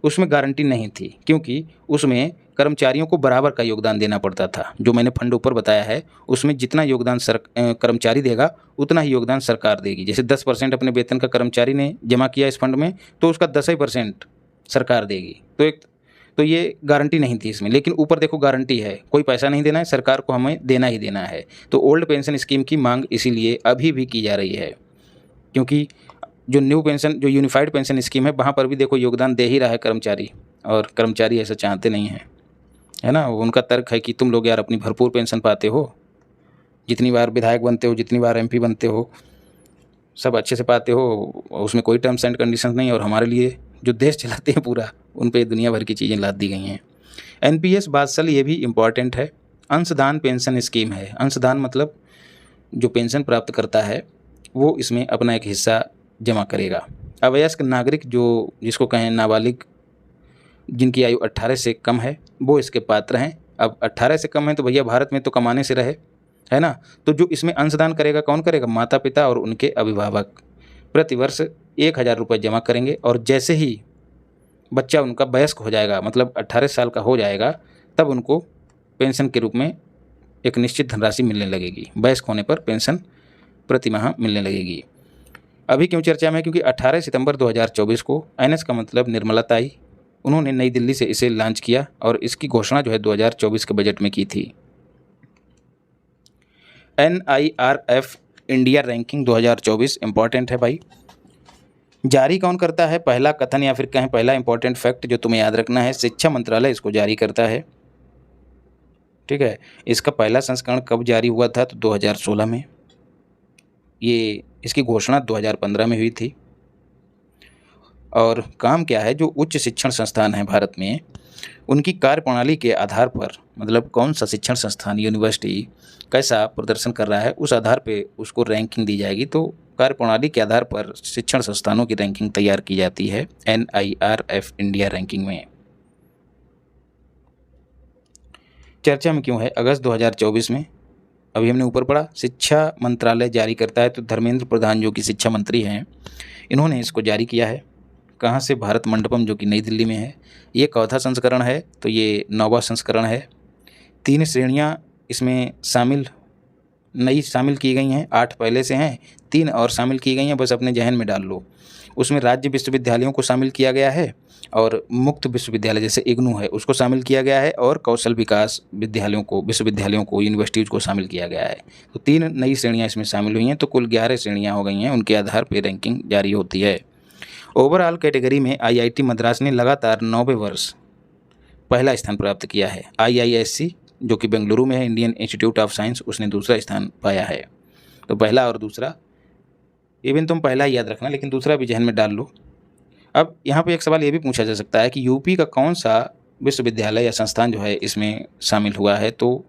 उसमें गारंटी नहीं थी क्योंकि उसमें कर्मचारियों को बराबर का योगदान देना पड़ता था। जो मैंने फंड ऊपर बताया है उसमें जितना योगदान कर्मचारी देगा उतना ही योगदान सरकार देगी। जैसे 10% अपने वेतन का कर्मचारी ने जमा किया इस फंड में तो उसका 10% सरकार देगी। तो ये गारंटी नहीं थी इसमें, लेकिन ऊपर देखो गारंटी है, कोई पैसा नहीं देना है, सरकार को हमें देना ही देना है। तो ओल्ड पेंशन स्कीम की मांग इसीलिए अभी भी की जा रही है, क्योंकि जो न्यू पेंशन, जो यूनिफाइड पेंशन स्कीम है, वहाँ पर भी देखो योगदान दे ही रहा है कर्मचारी, और कर्मचारी ऐसा चाहते नहीं हैं, है ना। उनका तर्क है कि तुम लोग यार अपनी भरपूर पेंशन पाते हो, जितनी बार विधायक बनते हो, जितनी बार एमपी बनते हो, सब अच्छे से पाते हो, उसमें कोई टर्म्स एंड कंडीशंस नहीं, और हमारे लिए जो देश चलाते हैं पूरा, उन पे दुनिया भर की चीज़ें लाद दी गई हैं। एनपीएस बादशाह ये भी इम्पॉर्टेंट है। अंशदान पेंशन स्कीम है। अंशदान मतलब जो पेंशन प्राप्त करता है वो इसमें अपना एक हिस्सा जमा करेगा। अवयस्क नागरिक, जो जिसको कहें नाबालिग, जिनकी आयु 18 से कम है, वो इसके पात्र हैं। अब 18 से कम है तो भैया भारत में तो कमाने से रहे, है ना। तो जो इसमें अंशदान करेगा, कौन करेगा? माता पिता और उनके अभिभावक। प्रतिवर्ष 1000 रुपये जमा करेंगे, और जैसे ही बच्चा उनका वयस्क हो जाएगा, मतलब 18 साल का हो जाएगा, तब उनको पेंशन के रूप में एक निश्चित धनराशि मिलने लगेगी। वयस्क होने पर पेंशन प्रति माह मिलने लगेगी। अभी क्यों चर्चा में? क्योंकि 18 सितंबर 2024 को एनएस का मतलब निर्मला ताई, उन्होंने नई दिल्ली से इसे लॉन्च किया, और इसकी घोषणा जो है 2024 के बजट में की थी। NIRF इंडिया रैंकिंग 2024 इंपॉर्टेंट है भाई। जारी कौन करता है? पहला कथन या फिर कहें पहला इंपॉर्टेंट फैक्ट जो तुम्हें याद रखना है, शिक्षा मंत्रालय इसको जारी करता है। ठीक है। इसका पहला संस्करण कब जारी हुआ था? तो 2016 में। ये इसकी घोषणा 2015 में हुई थी। और काम क्या है? जो उच्च शिक्षण संस्थान हैं भारत में, उनकी कार्यप्रणाली के आधार पर, मतलब कौन सा शिक्षण संस्थान, यूनिवर्सिटी कैसा प्रदर्शन कर रहा है, उस आधार पे उसको रैंकिंग दी जाएगी। तो कार्यप्रणाली के आधार पर शिक्षण संस्थानों की रैंकिंग तैयार की जाती है NIRF इंडिया रैंकिंग में। चर्चा में क्यों है? अगस्त 2024 में, अभी हमने ऊपर पढ़ा, शिक्षा मंत्रालय जारी करता है। तो धर्मेंद्र प्रधान जो कि शिक्षा मंत्री हैं, इन्होंने इसको जारी किया है। कहाँ से? भारत मंडपम, जो कि नई दिल्ली में है। ये चौथा संस्करण है, तो ये 9वां संस्करण है। 3 श्रेणियाँ इसमें नई शामिल की गई हैं। 8 पहले से हैं, 3 और शामिल की गई हैं, बस अपने जहन में डाल लो। उसमें राज्य विश्वविद्यालयों को शामिल किया गया है, और मुक्त विश्वविद्यालय जैसे इग्नू है उसको शामिल किया गया है, और कौशल विकास विश्वविद्यालयों को, यूनिवर्सिटीज़ को शामिल किया गया है। तो 3 नई श्रेणियाँ इसमें शामिल हुई हैं, तो कुल 11 श्रेणियाँ हो गई हैं। उनके आधार पर रैंकिंग जारी होती है। ओवरऑल कैटेगरी में IIT मद्रास ने लगातार 9वें वर्ष पहला स्थान प्राप्त किया है। IISc जो कि बेंगलुरु में है, इंडियन इंस्टीट्यूट ऑफ साइंस, उसने दूसरा स्थान पाया है। तो पहला और दूसरा, इवन तुम पहला ही याद रखना, लेकिन दूसरा भी जहन में डाल लो। अब यहाँ पे एक सवाल ये भी पूछा जा सकता है कि यूपी का कौन सा विश्वविद्यालय या संस्थान जो है इसमें शामिल हुआ है? तो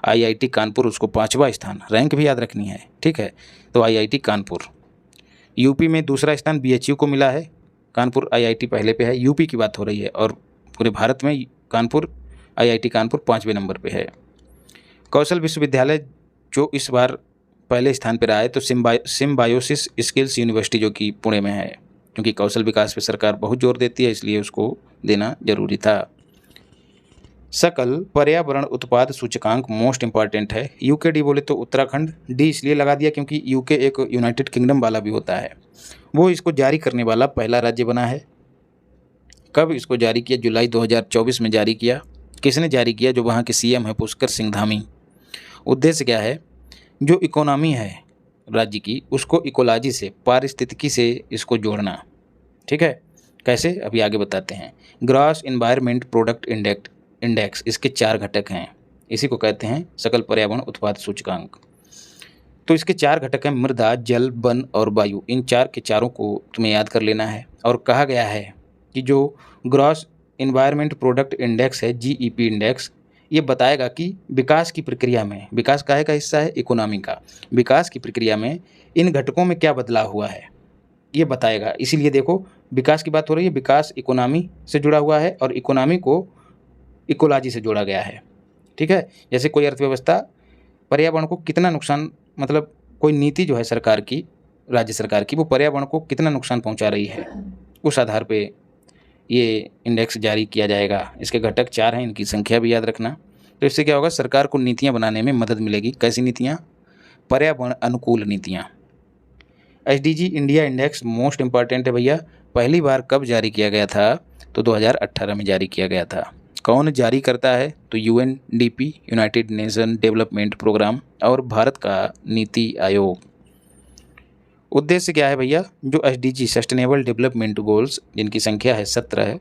IIT कानपुर, उसको 5वां स्थान, रैंक भी याद रखनी है, ठीक है। तो IIT कानपुर। यूपी में दूसरा स्थान BHU को मिला है, कानपुर IIT पहले पे है। यूपी की बात हो रही है, और पूरे भारत में कानपुर, IIT कानपुर 5वें नंबर पे है। कौशल विश्वविद्यालय जो इस बार पहले स्थान पर रहा है, तो सिम्बायोसिस स्किल्स यूनिवर्सिटी जो कि पुणे में है, क्योंकि कौशल विकास पे सरकार बहुत जोर देती है, इसलिए उसको देना जरूरी था। सकल पर्यावरण उत्पाद सूचकांक मोस्ट इंपॉर्टेंट है। UKD बोले तो उत्तराखंड, D इसलिए लगा दिया क्योंकि UK एक यूनाइटेड किंगडम वाला भी होता है। वो इसको जारी करने वाला पहला राज्य बना है। कब इसको जारी किया? जुलाई 2024 में जारी किया। किसने जारी किया? जो वहाँ के CM है पुष्कर सिंह धामी। उद्देश्य क्या है? जो इकोनॉमी है राज्य की, उसको इकोलॉजी से, पारिस्थितिकी से इसको जोड़ना। ठीक है, कैसे? अभी आगे बताते हैं। ग्रॉस इन्वायरमेंट प्रोडक्ट इंडेक्स, इसके 4 घटक हैं। इसी को कहते हैं सकल पर्यावरण उत्पाद सूचकांक। तो इसके 4 घटक हैं, मृदा, जल, वन और वायु। इन 4 के चारों को तुम्हें याद कर लेना है। और कहा गया है कि जो ग्रॉस इन्वायरमेंट प्रोडक्ट इंडेक्स है, GEP इंडेक्स, ये बताएगा कि विकास की प्रक्रिया में, विकास काहे का हिस्सा है? इकोनॉमी का। विकास की प्रक्रिया में इन घटकों में क्या बदलाव हुआ है, ये बताएगा। इसीलिए देखो विकास की बात हो रही है, विकास इकोनॉमी से जुड़ा हुआ है और इकोनॉमी को इकोलॉजी से जोड़ा गया है। ठीक है, जैसे कोई अर्थव्यवस्था पर्यावरण को कितना नुकसान, मतलब कोई नीति जो है सरकार की, राज्य सरकार की, वो पर्यावरण को कितना नुकसान पहुंचा रही है, उस आधार पे ये इंडेक्स जारी किया जाएगा। इसके घटक 4 हैं, इनकी संख्या भी याद रखना। तो इससे क्या होगा, सरकार को नीतियाँ बनाने में मदद मिलेगी। कैसी नीतियाँ? पर्यावरण अनुकूल नीतियाँ। SDG India index most important है भैया। पहली बार कब जारी किया गया था? तो 2018 में जारी किया गया था। कौन जारी करता है? तो UNDP, United Nation development programme, और भारत का नीति आयोग। उद्देश्य क्या है भैया? जो SDG सस्टेनेबल डेवलपमेंट गोल्स, जिनकी संख्या है 17 है,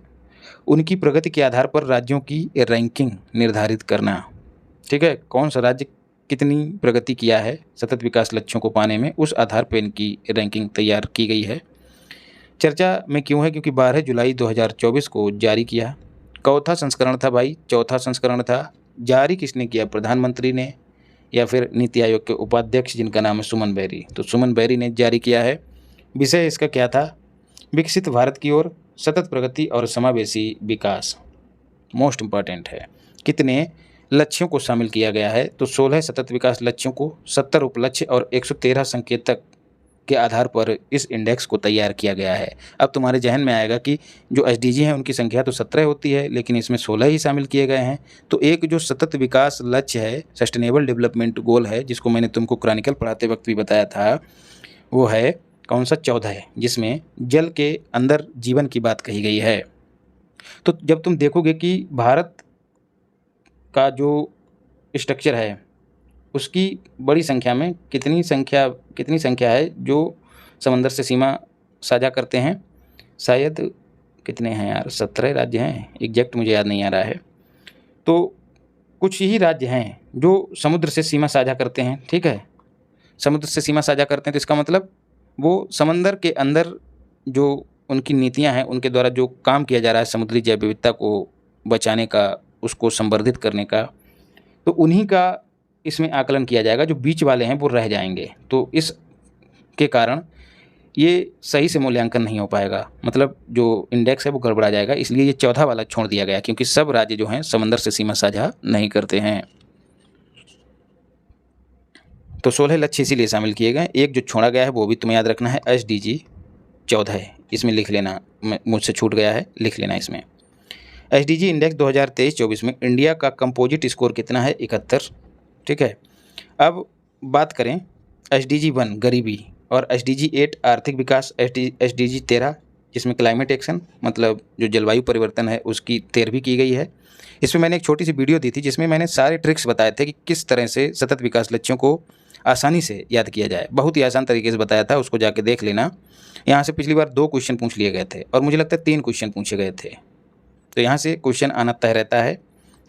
उनकी प्रगति के आधार पर राज्यों की रैंकिंग निर्धारित करना। ठीक है, कौन सा राज्य कितनी प्रगति किया है सतत विकास लक्ष्यों को पाने में, उस आधार पर इनकी रैंकिंग तैयार की गई है। चर्चा में क्यों है? क्योंकि 12 जुलाई 2024 को जारी किया। चौथा संस्करण था भाई, चौथा संस्करण था। जारी किसने किया? प्रधानमंत्री ने या फिर नीति आयोग के उपाध्यक्ष जिनका नाम है सुमन बेरी। तो सुमन बेरी ने जारी किया है। विषय इसका क्या था? विकसित भारत की ओर सतत प्रगति और समावेशी विकास। मोस्ट इम्पॉर्टेंट है। कितने लक्ष्यों को शामिल किया गया है? तो 16 सतत विकास लक्ष्यों को, 70 उपलक्ष्य और 113 संकेतक के आधार पर इस इंडेक्स को तैयार किया गया है। अब तुम्हारे जहन में आएगा कि जो SDG हैं उनकी संख्या तो 17 होती है, लेकिन इसमें 16 ही शामिल किए गए हैं। तो एक जो सतत विकास लक्ष्य है, सस्टेनेबल डेवलपमेंट गोल है, जिसको मैंने तुमको क्रॉनिकल पढ़ाते वक्त भी बताया था, वो है कौन सा? 14 है, जिसमें जल के अंदर जीवन की बात कही गई है। तो जब तुम देखोगे कि भारत का जो स्ट्रक्चर है उसकी बड़ी संख्या में कितनी संख्या है जो समंदर से सीमा साझा करते हैं? शायद कितने हैं यार, 17 राज्य हैं, एग्जैक्ट मुझे याद नहीं आ रहा है। तो कुछ ही राज्य हैं जो समुद्र से सीमा साझा करते हैं। ठीक है, समुद्र से सीमा साझा करते हैं, तो इसका मतलब वो समंदर के अंदर जो उनकी नीतियां हैं, उनके द्वारा जो काम किया जा रहा है समुद्री जैव विविधता को बचाने का, उसको संवर्धित करने का, तो उन्हीं का इसमें आकलन किया जाएगा। जो बीच वाले हैं वो रह जाएंगे। तो इसके कारण ये सही से मूल्यांकन नहीं हो पाएगा, मतलब जो इंडेक्स है वो गड़बड़ा जाएगा। इसलिए ये 14 वाला छोड़ दिया गया, क्योंकि सब राज्य जो हैं समंदर से सीमा साझा नहीं करते हैं। तो 16 लक्ष्य इसीलिए शामिल किए गए। एक जो छोड़ा गया है वो भी तुम्हें याद रखना है, SDG 14 है, इसमें लिख लेना, मुझसे छूट गया है, लिख लेना इसमें। SDG इंडेक्स 2023-24 में इंडिया का कंपोजिट स्कोर कितना है? 71। ठीक है, अब बात करें SDG 1 गरीबी और SDG 8 आर्थिक विकास, SDG 13 जिसमें क्लाइमेट एक्शन, मतलब जो जलवायु परिवर्तन है, उसकी 13वीं की गई है। इसमें मैंने एक छोटी सी वीडियो दी थी जिसमें मैंने सारे ट्रिक्स बताए थे कि किस तरह से सतत विकास लक्ष्यों को आसानी से याद किया जाए। बहुत ही आसान तरीके से बताया था, उसको जाके देख लेना। यहाँ से पिछली बार 2 क्वेश्चन पूछ लिए गए थे और मुझे लगता है 3 क्वेश्चन पूछे गए थे। तो यहाँ से क्वेश्चन आना तय रहता है,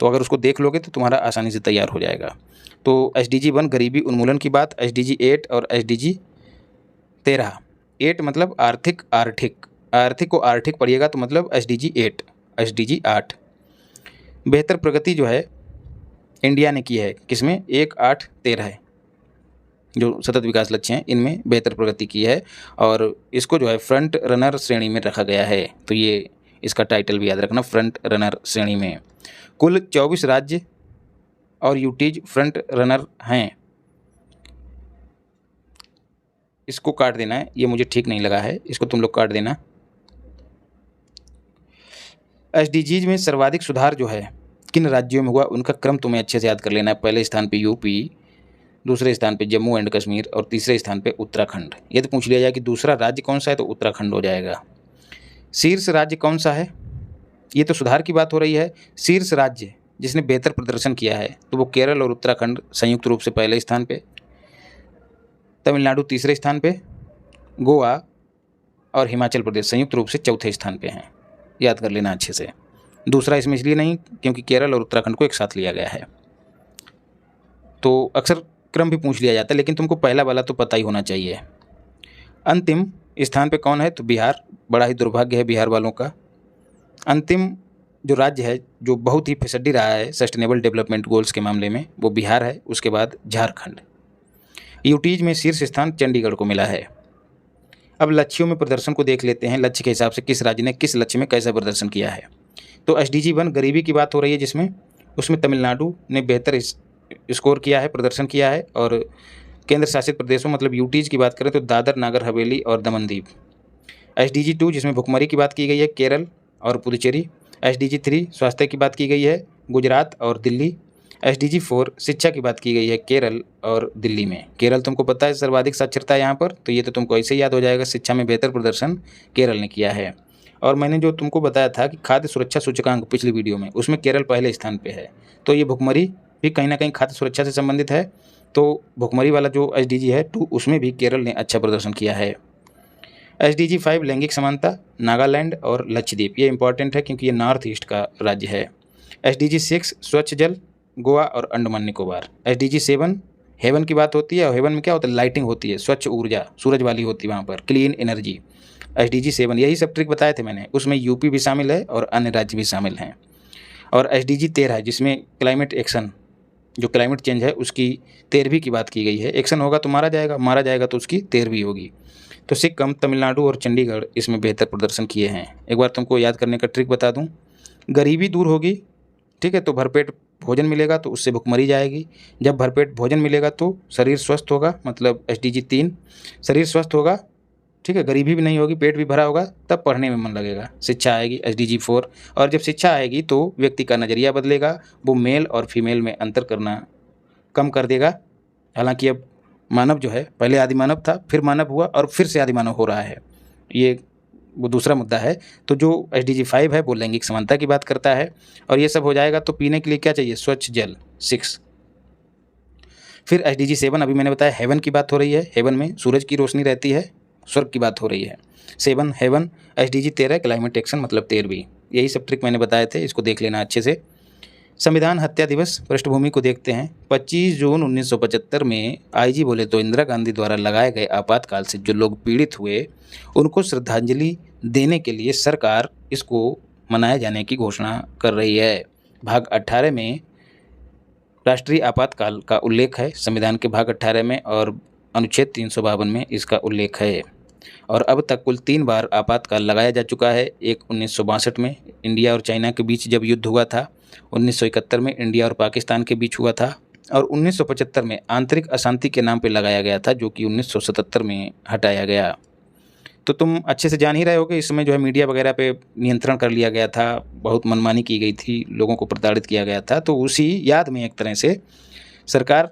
तो अगर उसको देख लोगे तो तुम्हारा आसानी से तैयार हो जाएगा। तो SDG 1 गरीबी उन्मूलन की बात, SDG 8 और SDG 13। 8 मतलब आर्थिक को आर्थिक पढ़िएगा तो मतलब SDG 8, SDG 8। बेहतर प्रगति जो है इंडिया ने की है किसमें? 1, 8, 13 है जो सतत विकास लक्ष्य हैं, इनमें बेहतर प्रगति की है और इसको जो है फ्रंट रनर श्रेणी में रखा गया है। तो ये इसका टाइटल भी याद रखना, फ्रंट रनर श्रेणी में। कुल 24 राज्य और यूटीज फ्रंट रनर हैं। इसको काट देना है, ये मुझे ठीक नहीं लगा है, इसको तुम लोग काट देना। SDGs में सर्वाधिक सुधार जो है किन राज्यों में हुआ, उनका क्रम तुम्हें अच्छे से याद कर लेना है। पहले स्थान पे यूपी, दूसरे स्थान पे जम्मू एंड कश्मीर और तीसरे स्थान पे उत्तराखंड। यदि पूछ लिया जाए कि दूसरा राज्य कौन सा है तो उत्तराखंड हो जाएगा। शीर्ष राज्य कौन सा है? ये तो सुधार की बात हो रही है। शीर्ष राज्य जिसने बेहतर प्रदर्शन किया है तो वो केरल और उत्तराखंड संयुक्त रूप से पहले स्थान पे, तमिलनाडु तीसरे स्थान पे, गोवा और हिमाचल प्रदेश संयुक्त रूप से चौथे स्थान पे हैं। याद कर लेना अच्छे से। दूसरा इसमें इसलिए नहीं क्योंकि केरल और उत्तराखंड को एक साथ लिया गया है। तो अक्सर क्रम भी पूछ लिया जाता है, लेकिन तुमको पहला वाला तो पता ही होना चाहिए। अंतिम स्थान पे कौन है? तो बिहार। बड़ा ही दुर्भाग्य है बिहार वालों का। अंतिम जो राज्य है जो बहुत ही फिसड्डी रहा है सस्टेनेबल डेवलपमेंट गोल्स के मामले में, वो बिहार है। उसके बाद झारखंड। यूटीज में शीर्ष स्थान चंडीगढ़ को मिला है। अब लक्ष्यों में प्रदर्शन को देख लेते हैं, लक्ष्य के हिसाब से किस राज्य ने किस लक्ष्य में कैसा प्रदर्शन किया है। तो SDG 1 गरीबी की बात हो रही है, जिसमें उसमें तमिलनाडु ने बेहतर स्कोर किया है, प्रदर्शन किया है। और केंद्र शासित प्रदेशों मतलब यूटीज की बात करें तो दादर नागर हवेली और दमन दीव। SDG 2 जिसमें भुखमरी की बात की गई है, केरल और पुदुचेरी। SDG 3 स्वास्थ्य की बात की गई है, गुजरात और दिल्ली। SDG 4 शिक्षा की बात की गई है, केरल और दिल्ली में। केरल तुमको पता है सर्वाधिक साक्षरता है यहाँ पर, तो ये तो तुमको ऐसे ही याद हो जाएगा, शिक्षा में बेहतर प्रदर्शन केरल ने किया है। और मैंने जो तुमको बताया था कि खाद्य सुरक्षा सूचकांक पिछली वीडियो में, उसमें केरल पहले स्थान पे है। तो ये भुखमरी भी कहीं ना कहीं खाद्य सुरक्षा से संबंधित है। तो भुखमरी वाला जो SDG है 2, उसमें भी केरल ने अच्छा प्रदर्शन किया है। SDG 5 लैंगिक समानता, नागालैंड और लक्षद्वीप, ये इंपॉर्टेंट है क्योंकि ये नॉर्थ ईस्ट का राज्य है। SDG 6 स्वच्छ जल, गोवा और अंडमान निकोबार। SDG 7 हेवन की बात होती है, और हेवन में क्या होता है, लाइटिंग होती है, स्वच्छ ऊर्जा सूरज वाली होती है वहाँ पर, क्लीन एनर्जी। SDG 7 यही सब ट्रिक बताए थे मैंने, उसमें यूपी भी शामिल है और अन्य राज्य भी शामिल हैं। और SDG 13 जिसमें क्लाइमेट एक्शन, जो क्लाइमेट चेंज है उसकी 13वीं की बात की गई है। एक्शन होगा तो मारा जाएगा तो उसकी 13वीं होगी। तो सिक्किम, तमिलनाडु और चंडीगढ़ इसमें बेहतर प्रदर्शन किए हैं। एक बार तुमको याद करने का ट्रिक बता दूं, गरीबी दूर होगी, ठीक है, तो भरपेट भोजन मिलेगा तो उससे भुखमरी जाएगी। जब भरपेट भोजन मिलेगा तो शरीर स्वस्थ होगा, मतलब SDG 3 शरीर स्वस्थ होगा, ठीक है, गरीबी भी नहीं होगी, पेट भी भरा होगा, तब पढ़ने में मन लगेगा। शिक्षा आएगी SDG 4, और जब शिक्षा आएगी तो व्यक्ति का नज़रिया बदलेगा, वो मेल और फीमेल में अंतर करना कम कर देगा। हालांकि अब मानव जो है, पहले आदि मानव था, फिर मानव हुआ और फिर से आदि मानव हो रहा है, ये वो दूसरा मुद्दा है। तो जो SDG 5 है वो लैंगिक समानता की बात करता है। और ये सब हो जाएगा तो पीने के लिए क्या चाहिए, स्वच्छ जल 6। फिर SDG 7 अभी मैंने बताया हेवन की बात हो रही है, हेवन में सूरज की रोशनी रहती है, स्वर्ग की बात हो रही है। 7 हेवन। SDG 13 क्लाइमेट एक्शन मतलब 13वीं। यही सब ट्रिक मैंने बताए थे, इसको देख लेना अच्छे से। संविधान हत्या दिवस पृष्ठभूमि को देखते हैं। 25 जून 1975 में IG बोले तो इंदिरा गांधी द्वारा लगाए गए आपातकाल से जो लोग पीड़ित हुए उनको श्रद्धांजलि देने के लिए सरकार इसको मनाए जाने की घोषणा कर रही है। भाग 18 में राष्ट्रीय आपातकाल का उल्लेख है, संविधान के भाग 18 में, और अनुच्छेद 352 में इसका उल्लेख है। और अब तक कुल 3 बार आपातकाल लगाया जा चुका है। एक 1962 में इंडिया और चाइना के बीच जब युद्ध हुआ था, 1971 में इंडिया और पाकिस्तान के बीच हुआ था, और 1975 में आंतरिक अशांति के नाम पे लगाया गया था, जो कि 1977 में हटाया गया। तो तुम अच्छे से जान ही रहे हो कि इसमें जो है मीडिया वगैरह पे नियंत्रण कर लिया गया था, बहुत मनमानी की गई थी, लोगों को प्रताड़ित किया गया था। तो उसी याद में एक तरह से सरकार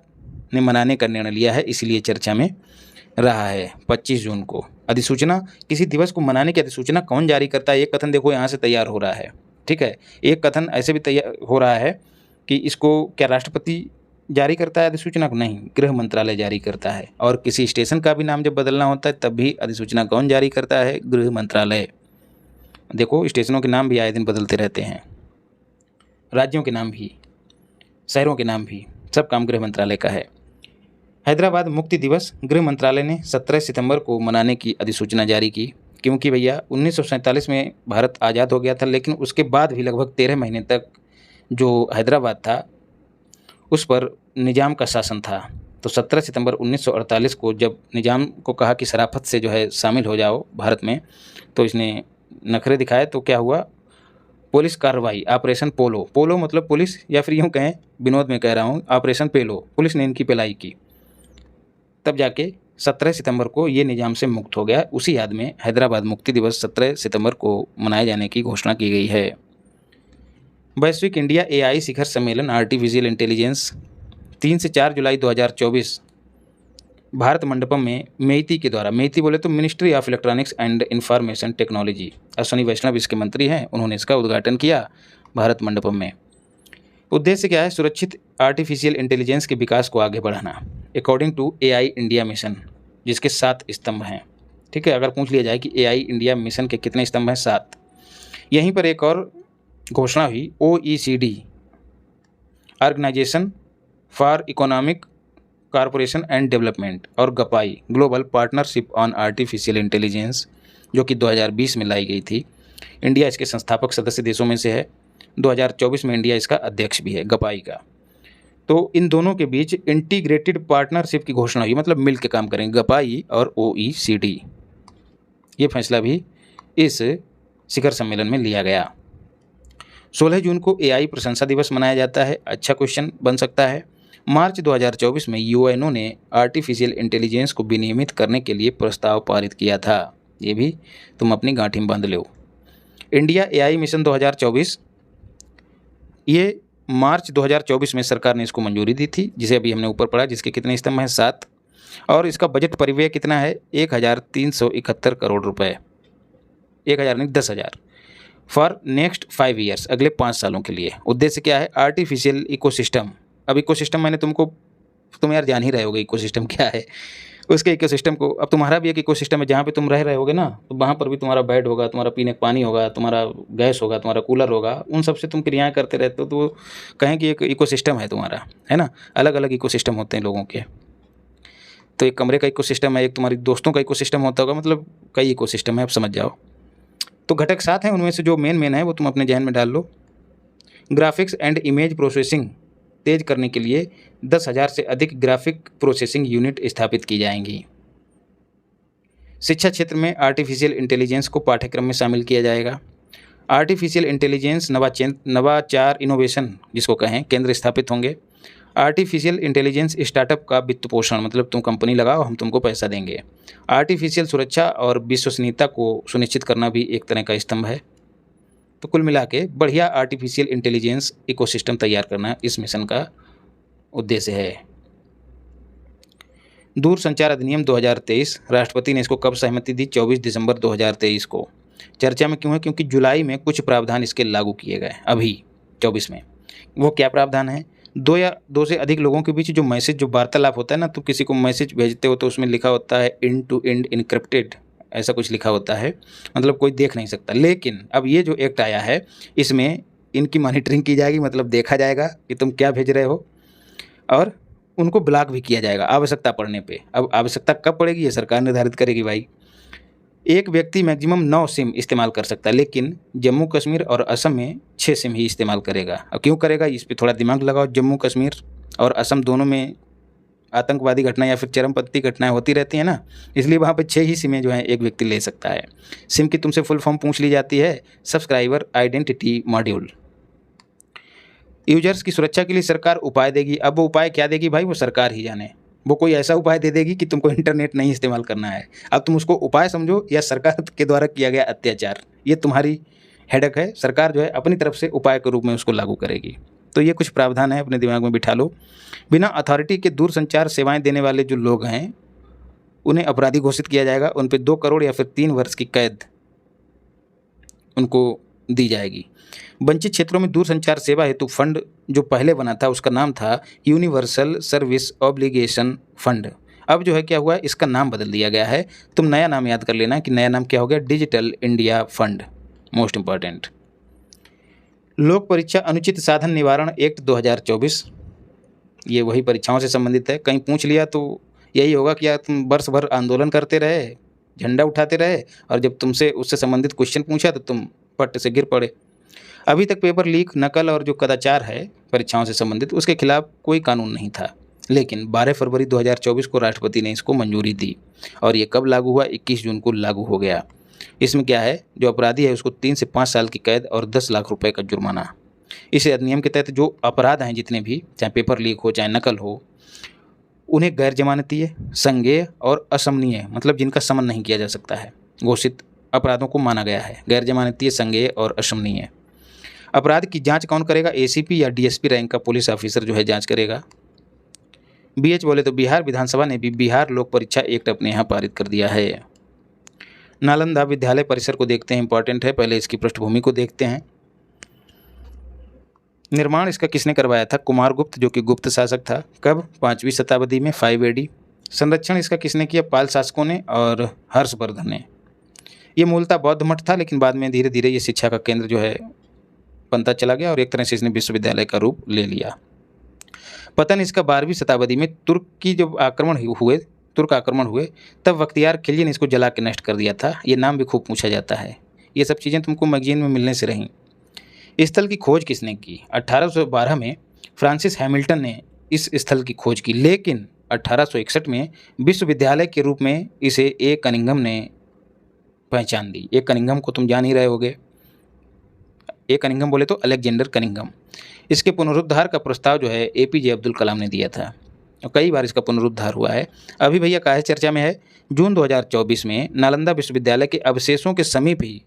ने मनाने का निर्णय लिया है, इसीलिए चर्चा में रहा है। 25 जून को अधिसूचना, किसी दिवस को मनाने की अधिसूचना कौन जारी करता है? एक कथन देखो यहाँ से तैयार हो रहा है, ठीक है। एक कथन ऐसे भी तैयार हो रहा है कि इसको क्या राष्ट्रपति जारी करता है अधिसूचना को? नहीं, गृह मंत्रालय जारी करता है। और किसी स्टेशन का भी नाम जब बदलना होता है तब भी अधिसूचना कौन जारी करता है? गृह मंत्रालय। देखो स्टेशनों के नाम भी आए दिन बदलते रहते हैं, राज्यों के नाम भी, शहरों के नाम भी, सब काम गृह मंत्रालय का है। हैदराबाद मुक्ति दिवस गृह मंत्रालय ने 17 सितंबर को मनाने की अधिसूचना जारी की, क्योंकि भैया 1947 में भारत आज़ाद हो गया था, लेकिन उसके बाद भी लगभग 13 महीने तक जो हैदराबाद था उस पर निज़ाम का शासन था। तो 17 सितंबर 1948 को जब निज़ाम को कहा कि शराफत से जो है शामिल हो जाओ भारत में, तो इसने नखरे दिखाए। तो क्या हुआ, पुलिस कार्रवाई, ऑपरेशन पोलो, पोलो मतलब पुलिस, या फिर यूँ कहें, विनोद में कह रहा हूँ, ऑपरेशन पेलो, पुलिस ने इनकी पिलाई की। तब जाके 17 सितंबर को ये निज़ाम से मुक्त हो गया। उसी याद में हैदराबाद मुक्ति दिवस 17 सितंबर को मनाए जाने की घोषणा की गई है। वैश्विक इंडिया AI शिखर सम्मेलन आर्टिफिशियल इंटेलिजेंस 3 से 4 जुलाई 2024 भारत मंडपम में मेइती के द्वारा, मेइती बोले तो ministry of electronics and information technology, Ashwini Vaishnaw इसके मंत्री हैं, उन्होंने इसका उद्घाटन किया भारत मंडपम में। उद्देश्य क्या है? सुरक्षित आर्टिफिशियल इंटेलिजेंस के विकास को आगे बढ़ाना according to AI India mission, जिसके 7 स्तंभ हैं, ठीक है। अगर पूछ लिया जाए कि AI इंडिया मिशन के कितने स्तंभ हैं? 7। यहीं पर एक और घोषणा हुई, OECD organisation for economic corporation and development और GPAI global partnership on artificial intelligence, जो कि 2020 में लाई गई थी। इंडिया इसके संस्थापक सदस्य देशों में से है। 2024 में इंडिया इसका अध्यक्ष भी है, गपाई का। तो इन दोनों के बीच इंटीग्रेटेड पार्टनरशिप की घोषणा हुई, मतलब मिल के काम करेंगे, गपाई और OECD। ये फैसला भी इस शिखर सम्मेलन में लिया गया। 16 जून को एआई प्रशंसा दिवस मनाया जाता है। अच्छा क्वेश्चन बन सकता है। मार्च 2024 में यूएनओ ने आर्टिफिशियल इंटेलिजेंस को विनियमित करने के लिए प्रस्ताव पारित किया था। ये भी तुम अपनी गांठी में बांध लो। इंडिया एआई मिशन 2024, ये मार्च 2024 में सरकार ने इसको मंजूरी दी थी, जिसे अभी हमने ऊपर पढ़ा, जिसके कितने स्तंभ हैं? 7। और इसका बजट परिव्यय कितना है? 1371 करोड़ रुपए। 1000 नहीं, 10,000 फॉर नेक्स्ट 5 ईयर्स, अगले 5 सालों के लिए। उद्देश्य क्या है? Artificial ecosystem. अब इकोसिस्टम मैंने तुम यार जान ही रहे होगे इकोसिस्टम क्या है। उसके इकोसिस्टम को, अब तुम्हारा भी एक इकोसिस्टम है, जहाँ पे तुम रह रहे होगे ना, तो वहाँ पर भी तुम्हारा बेड होगा, तुम्हारा पीने का पानी होगा, तुम्हारा गैस होगा, तुम्हारा कूलर होगा, उन सब से तुम क्रियाएँ करते रहते हो, तो वो कहें कि एक इकोसिस्टम है तुम्हारा, है ना। अलग अलग इकोसिस्टम होते हैं लोगों के। तो एक कमरे का इकोसिस्टम है, एक तुम्हारी दोस्तों का इकोसिस्टम होता होगा, मतलब कई इकोसिस्टम है, आप समझ जाओ। तो घटक 7 हैं, उनमें से जो मेन है वो तुम अपने जहन में डाल लो। ग्राफिक्स एंड इमेज प्रोसेसिंग तेज करने के लिए 10,000 से अधिक ग्राफिक प्रोसेसिंग यूनिट स्थापित की जाएंगी। शिक्षा क्षेत्र में आर्टिफिशियल इंटेलिजेंस को पाठ्यक्रम में शामिल किया जाएगा। आर्टिफिशियल इंटेलिजेंस नवाचार इनोवेशन जिसको कहें केंद्र स्थापित होंगे। आर्टिफिशियल इंटेलिजेंस स्टार्टअप का वित्त पोषण, मतलब तुम कंपनी लगाओ, हम तुमको पैसा देंगे। आर्टिफिशियल सुरक्षा और विश्वसनीयता को सुनिश्चित करना भी एक तरह का स्तंभ है। तो कुल मिला के बढ़िया आर्टिफिशियल इंटेलिजेंस इकोसिस्टम तैयार करना इस मिशन का उद्देश्य है। दूरसंचार अधिनियम 2023, राष्ट्रपति ने इसको कब सहमति दी? 24 दिसंबर 2023 को। चर्चा में क्यों है? क्योंकि जुलाई में कुछ प्रावधान इसके लागू किए गए, अभी 24 में। वो क्या प्रावधान है? 2 या 2 से अधिक लोगों के बीच जो मैसेज, जो वार्तालाप होता है ना, तो किसी को मैसेज भेजते हो तो उसमें लिखा होता है एंड टू एंड इनक्रिप्टेड, ऐसा कुछ लिखा होता है, मतलब कोई देख नहीं सकता। लेकिन अब ये जो एक्ट आया है, इसमें इनकी मॉनिटरिंग की जाएगी, मतलब देखा जाएगा कि तुम क्या भेज रहे हो, और उनको ब्लॉक भी किया जाएगा आवश्यकता पड़ने पे। अब आवश्यकता कब पड़ेगी ये सरकार निर्धारित करेगी भाई। एक व्यक्ति मैक्सिमम 9 सिम इस्तेमाल कर सकता है, लेकिन जम्मू कश्मीर और असम में 6 सिम ही इस्तेमाल करेगा। अब क्यों करेगा, इस पर थोड़ा दिमाग लगाओ। जम्मू कश्मीर और असम दोनों में आतंकवादी घटनाएं या फिर चरमपंथी घटनाएं होती रहती हैं ना, इसलिए वहाँ पे 6 ही सिमें जो हैं एक व्यक्ति ले सकता है। सिम की तुमसे फुल फॉर्म पूछ ली जाती है, सब्सक्राइबर आइडेंटिटी मॉड्यूल। यूजर्स की सुरक्षा के लिए सरकार उपाय देगी। अब वो उपाय क्या देगी भाई, वो सरकार ही जाने। वो कोई ऐसा उपाय दे देगी कि तुमको इंटरनेट नहीं इस्तेमाल करना है। अब तुम उसको उपाय समझो या सरकार के द्वारा किया गया अत्याचार, ये तुम्हारी हेडक है। सरकार जो है अपनी तरफ से उपाय के रूप में उसको लागू करेगी। तो ये कुछ प्रावधान है, अपने दिमाग में बिठा लो। बिना अथॉरिटी के दूरसंचार सेवाएं देने वाले जो लोग हैं उन्हें अपराधी घोषित किया जाएगा। उन पर 2 करोड़ या फिर 3 वर्ष की कैद उनको दी जाएगी। वंचित क्षेत्रों में दूरसंचार सेवा हेतु फंड जो पहले बना था उसका नाम था यूनिवर्सल सर्विस ऑब्लिगेशन फंड। अब जो है क्या हुआ है, इसका नाम बदल दिया गया है। तुम नया नाम याद कर लेना कि नया नाम क्या हो गया, digital India fund. Most important. लोक परीक्षा अनुचित साधन निवारण एक्ट 2024, ये वही परीक्षाओं से संबंधित है। कहीं पूछ लिया तो यही होगा कि यार तुम वर्ष भर आंदोलन करते रहे, झंडा उठाते रहे, और जब तुमसे उससे संबंधित क्वेश्चन पूछा तो तुम पट से गिर पड़े। अभी तक पेपर लीक, नकल और जो कदाचार है परीक्षाओं से संबंधित, उसके खिलाफ कोई कानून नहीं था। लेकिन 12 फरवरी 2024 को राष्ट्रपति ने इसको मंजूरी दी, और ये कब लागू हुआ? 21 जून को लागू हो गया। इसमें क्या है, जो अपराधी है उसको 3 से 5 साल की कैद और 10 लाख रुपए का जुर्माना। इस अधिनियम के तहत जो अपराध हैं जितने भी, चाहे पेपर लीक हो चाहे नकल हो, उन्हें गैर जमानतीय, संज्ञेय और असमनीय, मतलब जिनका समन नहीं किया जा सकता है, घोषित अपराधों को माना गया है। गैर जमानतीय, संज्ञेय और असमनीय। अपराध की जांच कौन करेगा? एसीपी या डीएसपी रैंक का पुलिस ऑफिसर जो है जांच करेगा। बीएच बोले तो बिहार विधानसभा ने भी बिहार लोक परीक्षा एक्ट अपने यहाँ पारित कर दिया है। नालंदा विद्यालय परिसर को देखते हैं, इंपॉर्टेंट है। पहले इसकी पृष्ठभूमि को देखते हैं। निर्माण इसका किसने करवाया था? कुमारगुप्त, जो कि गुप्त शासक था। कब? 5वीं शताब्दी में, 5 AD। संरक्षण इसका किसने किया? पाल शासकों ने और हर्षवर्धन ने। ये मूलतः बौद्ध मठ था, लेकिन बाद में धीरे धीरे ये शिक्षा का केंद्र जो है बनता चला गया, और एक तरह से इसने विश्वविद्यालय का रूप ले लिया। पतन इसका 12वीं शताब्दी में तुर्क आक्रमण हुए, तब बख्तियार खिलजी ने इसको जला के नष्ट कर दिया था। ये नाम भी खूब पूछा जाता है। ये सब चीज़ें तुमको मैगजीन में मिलने से रहीं। स्थल की खोज किसने की? 1812 में फ्रांसिस हैमिल्टन ने इस स्थल की खोज की, लेकिन 1861 में विश्वविद्यालय के रूप में इसे ए कनिंघम ने पहचान दी। एक कनिंघम को तुम जान ही रहे होगे, एक कनिंघम बोले तो अलेक्जेंडर कनिंघम। इसके पुनरुद्धार का प्रस्ताव जो है एपीजे अब्दुल कलाम ने दिया था और कई बार इसका पुनरुद्धार हुआ है। अभी भैया काहे चर्चा में है, जून 2024 में नालंदा विश्वविद्यालय के अवशेषों के समीप ही,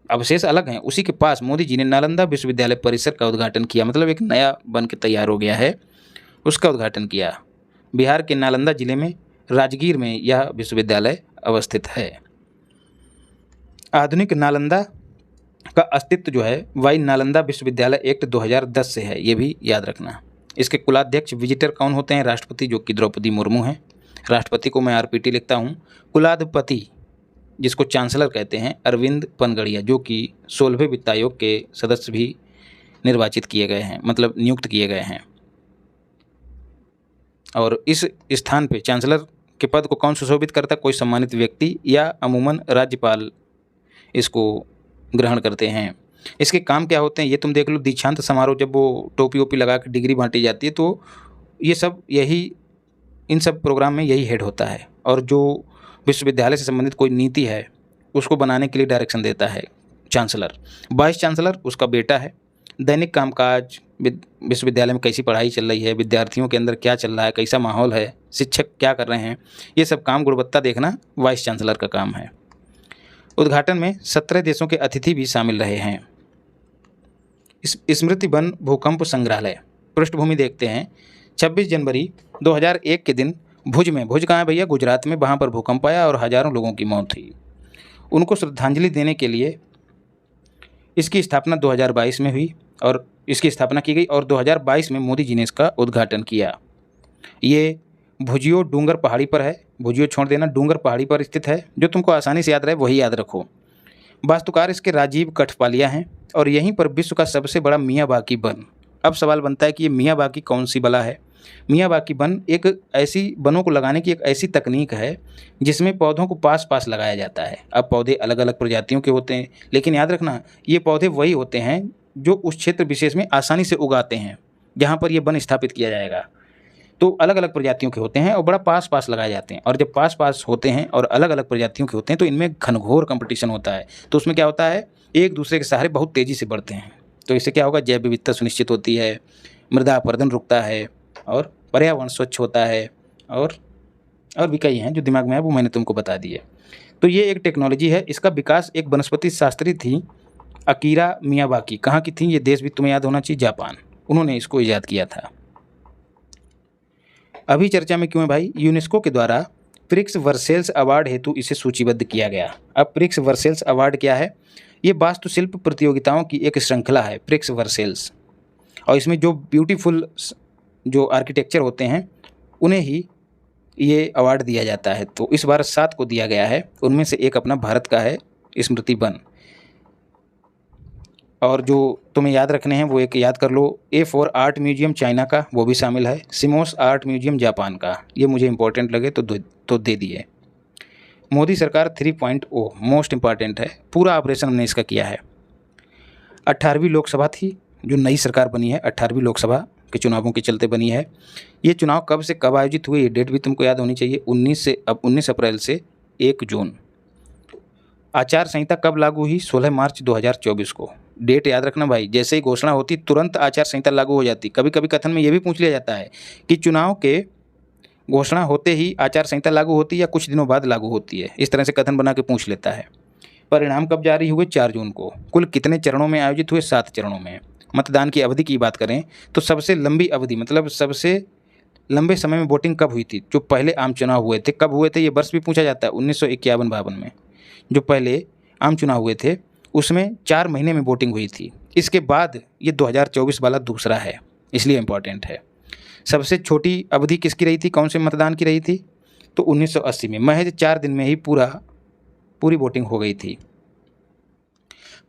अवशेष अलग हैं, उसी के पास मोदी जी ने नालंदा विश्वविद्यालय परिसर का उद्घाटन किया। मतलब एक नया बन के तैयार हो गया है, उसका उद्घाटन किया। बिहार के नालंदा जिले में राजगीर में यह विश्वविद्यालय अवस्थित है। आधुनिक नालंदा का अस्तित्व जो है वाई नालंदा विश्वविद्यालय एक्ट 2010 से है, ये भी याद रखना। इसके कुलाध्यक्ष विजिटर कौन होते हैं? राष्ट्रपति, जो कि द्रौपदी मुर्मू हैं। राष्ट्रपति को मैं आरपीटी लिखता हूँ। कुलाधिपति, जिसको चांसलर कहते हैं, अरविंद पनगड़िया, जो कि 16वें वित्त आयोग के सदस्य भी निर्वाचित किए गए हैं, मतलब नियुक्त किए गए हैं। और इस स्थान पे चांसलर के पद को कौन सुशोभित करता? कोई सम्मानित व्यक्ति या अमूमन राज्यपाल इसको ग्रहण करते हैं। इसके काम क्या होते हैं ये तुम देख लो। दीक्षांत समारोह, जब वो टोपी ओपी लगा के डिग्री बांटी जाती है, तो ये सब यही, इन सब प्रोग्राम में यही हेड होता है। और जो विश्वविद्यालय से संबंधित कोई नीति है उसको बनाने के लिए डायरेक्शन देता है चांसलर। वाइस चांसलर उसका बेटा है। दैनिक कामकाज, विश्वविद्यालय में कैसी पढ़ाई चल रही है, विद्यार्थियों के अंदर क्या चल रहा है, कैसा माहौल है, शिक्षक क्या कर रहे हैं, ये सब काम, गुणवत्ता देखना वाइस चांसलर का काम है। उद्घाटन में 17 देशों के अतिथि भी शामिल रहे हैं। स्मृति वन भूकंप संग्रहालय, पृष्ठभूमि देखते हैं। 26 जनवरी 2001 के दिन भुज में, भुज कहाँ है भैया? गुजरात में, वहाँ पर भूकंप आया और हजारों लोगों की मौत हुई। उनको श्रद्धांजलि देने के लिए इसकी स्थापना 2022 में हुई और इसकी स्थापना की गई और 2022 में मोदी जी ने इसका उद्घाटन किया। ये भुजियो डूंगर पहाड़ी पर है, भुजियो छोड़ देना, डूंगर पहाड़ी पर स्थित है। जो तुमको आसानी से याद रहे वही याद रखो। वास्तुकार इसके राजीव कठपालिया हैं और यहीं पर विश्व का सबसे बड़ा मियावाकी वन। अब सवाल बनता है कि ये मियावाकी कौन सी बला है? मियावाकी वन एक ऐसी, वनों को लगाने की एक ऐसी तकनीक है जिसमें पौधों को पास पास लगाया जाता है। अब पौधे अलग अलग प्रजातियों के होते हैं, लेकिन याद रखना ये पौधे वही होते हैं जो उस क्षेत्र विशेष में आसानी से उगाते हैं जहाँ पर ये वन स्थापित किया जाएगा। तो अलग अलग प्रजातियों के होते हैं और बड़ा पास पास लगाए जाते हैं। और जब पास पास होते हैं और अलग अलग प्रजातियों के होते हैं तो इनमें घनघोर कंपटीशन होता है। तो उसमें क्या होता है, एक दूसरे के सहारे बहुत तेज़ी से बढ़ते हैं। तो इससे क्या होगा, जैव विविधता सुनिश्चित होती है, मृदा अपरदन रुकता है और पर्यावरण स्वच्छ होता है। और भी कई हैं जो दिमाग में है, वो मैंने तुमको बता दिए। तो ये एक टेक्नोलॉजी है। इसका विकास एक वनस्पति शास्त्री थी, अकीरा मियावाकी। कहाँ की थी ये देश भी तुम्हें याद होना चाहिए, जापान। उन्होंने इसको ईजाद किया था। अभी चर्चा में क्यों है भाई? यूनेस्को के द्वारा प्रिक्स वर्सेल्स अवार्ड हेतु इसे सूचीबद्ध किया गया। अब प्रिक्स वर्सेल्स अवार्ड क्या है? ये वास्तुशिल्प प्रतियोगिताओं की एक श्रृंखला है, प्रिक्स वर्सेल्स। और इसमें जो ब्यूटीफुल जो आर्किटेक्चर होते हैं उन्हें ही ये अवार्ड दिया जाता है। तो इस बार 7 को दिया गया है, उनमें से एक अपना भारत का है, स्मृति वन। और जो तुम्हें याद रखने हैं वो एक याद कर लो, A4 आर्ट म्यूजियम चाइना का, वो भी शामिल है। सिमोस आर्ट म्यूजियम जापान का, ये मुझे इंपॉर्टेंट लगे तो दे दिए। मोदी सरकार 3.0 मोस्ट इंपॉर्टेंट है, पूरा ऑपरेशन हमने इसका किया है। 18वीं लोकसभा थी जो नई सरकार बनी है, 18वीं लोकसभा के चुनावों के चलते बनी है। ये चुनाव कब से कब आयोजित हुए, ये डेट भी तुमको याद होनी चाहिए। 19 अप्रैल से 1 जून। आचार संहिता कब लागू हुई? 16 मार्च 2024 को। डेट याद रखना भाई, जैसे ही घोषणा होती तुरंत आचार संहिता लागू हो जाती। कभी कभी कथन में ये भी पूछ लिया जाता है कि चुनाव के घोषणा होते ही आचार संहिता लागू होती है या कुछ दिनों बाद लागू होती है। इस तरह से कथन बना के पूछ लेता है। परिणाम कब जारी हुए? 4 जून को। कुल कितने चरणों में आयोजित हुए? 7 चरणों में। मतदान की अवधि की बात करें तो सबसे लंबी अवधि, मतलब सबसे लंबे समय में वोटिंग कब हुई थी? जो पहले आम चुनाव हुए थे, कब हुए थे ये वर्ष भी पूछा जाता है। 1951-52 में जो पहले आम चुनाव हुए थे उसमें 4 महीने में वोटिंग हुई थी। इसके बाद ये 2024 वाला दूसरा है, इसलिए इम्पॉर्टेंट है। सबसे छोटी अवधि किसकी रही थी, कौन से मतदान की रही थी? तो 1980 में महज 4 दिन में ही पूरी वोटिंग हो गई थी।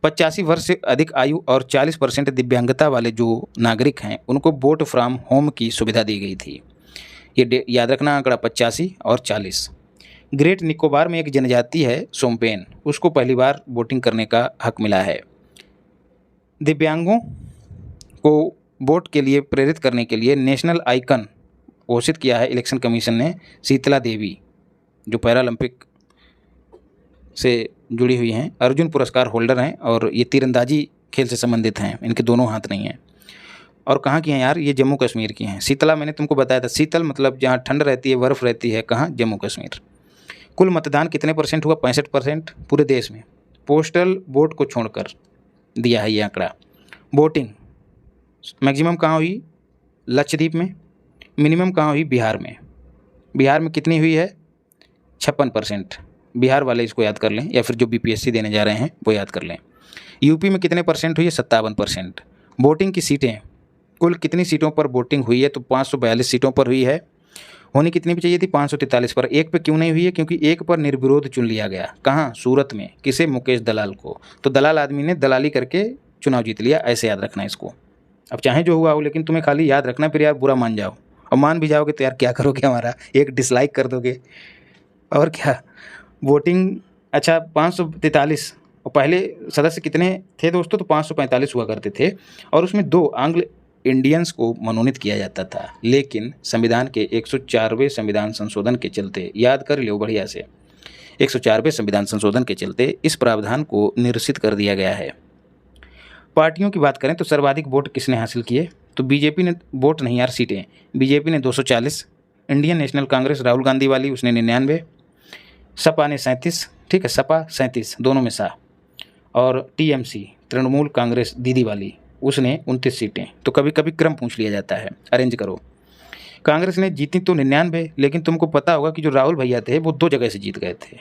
85 वर्ष से अधिक आयु और 40% दिव्यांगता वाले जो नागरिक हैं उनको वोट फ्रॉम होम की सुविधा दी गई थी। ये याद रखना आंकड़ा 85 और 40। ग्रेट निकोबार में एक जनजाति है सोम्पेन, उसको पहली बार वोटिंग करने का हक मिला है। दिव्यांगों को वोट के लिए प्रेरित करने के लिए नेशनल आइकन घोषित किया है इलेक्शन कमीशन ने शीतला देवी, जो पैरालंपिक से जुड़ी हुई हैं, अर्जुन पुरस्कार होल्डर हैं और ये तीरंदाजी खेल से संबंधित हैं, इनके दोनों हाथ नहीं हैं। और कहाँ की हैं यार, ये जम्मू कश्मीर की हैं। शीतला मैंने तुमको बताया था, शीतल मतलब जहाँ ठंड रहती है, बर्फ़ रहती है, कहाँ, जम्मू कश्मीर। कुल मतदान कितने परसेंट हुआ, 65% पूरे देश में, पोस्टल वोट को छोड़कर दिया है ये आंकड़ा। वोटिंग मैक्सिमम कहाँ हुई, लक्षद्वीप में, मिनिमम कहाँ हुई, बिहार में। बिहार में कितनी हुई है, 56%। बिहार वाले इसको याद कर लें, या फिर जो बीपीएससी देने जा रहे हैं वो याद कर लें। यूपी में कितने परसेंट हुई है, 57%। वोटिंग की सीटें, कुल कितनी सीटों पर वोटिंग हुई है, तो 542 सीटों पर हुई है। होनी कितनी भी चाहिए थी, 543 पर। एक पे क्यों नहीं हुई है, क्योंकि एक पर निर्विरोध चुन लिया गया। कहाँ, सूरत में। किसे, मुकेश दलाल को। तो दलाल आदमी ने दलाली करके चुनाव जीत लिया, ऐसे याद रखना इसको। अब चाहे जो हुआ हो, लेकिन तुम्हें खाली याद रखना, फिर यार बुरा मान जाओ, और मान भी जाओगे तो यार क्या करोगे, हमारा एक डिसलाइक कर दोगे और क्या। वोटिंग अच्छा 543, और पहले सदस्य कितने थे दोस्तों, तो 545 हुआ करते थे, और उसमें 2 आंग्ल इंडियंस को मनोनीत किया जाता था। लेकिन संविधान के 104वें संविधान संशोधन के चलते, याद कर लो बढ़िया से, 104वें संविधान संशोधन के चलते इस प्रावधान को निरसित कर दिया गया है। पार्टियों की बात करें तो सर्वाधिक वोट किसने हासिल किए, तो बीजेपी ने, वोट नहीं यार, सीटें, बीजेपी ने 240, इंडियन नेशनल कांग्रेस राहुल गांधी वाली उसने 99, सपा ने 37, ठीक है, सपा 37 दोनों में सा, और टीएमसी तृणमूल कांग्रेस दीदी वाली उसने 29 सीटें। तो कभी कभी क्रम पूछ लिया जाता है, अरेंज करो। कांग्रेस ने जीती तो 99, लेकिन तुमको पता होगा कि जो राहुल भैया थे वो 2 जगह से जीत गए थे,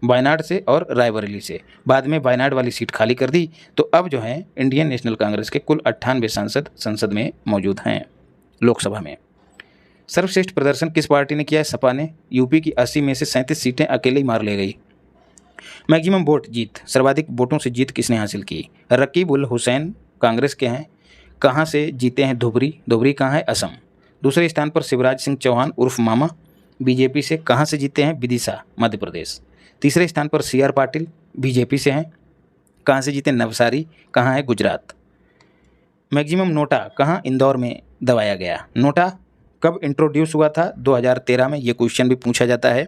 वायनाड से और रायबरेली से। बाद में वायनाड वाली सीट खाली कर दी, तो अब जो है इंडियन नेशनल कांग्रेस के कुल 98 सांसद संसद में मौजूद हैं, लोकसभा में। सर्वश्रेष्ठ प्रदर्शन किस पार्टी ने किया है, सपा ने। यूपी की 80 में से 37 सीटें अकेले ही मार ले गई। मैक्सिमम वोट जीत, सर्वाधिक वोटों से जीत किसने हासिल की, रकीब उल हुसैन कांग्रेस के हैं। कहाँ से जीते हैं, धुबरी, धुबरी कहाँ है, असम। दूसरे स्थान पर शिवराज सिंह चौहान उर्फ मामा, बीजेपी से। कहाँ से जीते हैं, विदिशा, मध्य प्रदेश। तीसरे स्थान पर CR पाटिल, बीजेपी से हैं। कहाँ से जीते, नवसारी, कहाँ है, गुजरात। मैक्सिमम नोटा कहाँ, इंदौर में दबाया गया। नोटा कब इंट्रोड्यूस हुआ था, 2013 में। ये क्वेश्चन भी पूछा जाता है,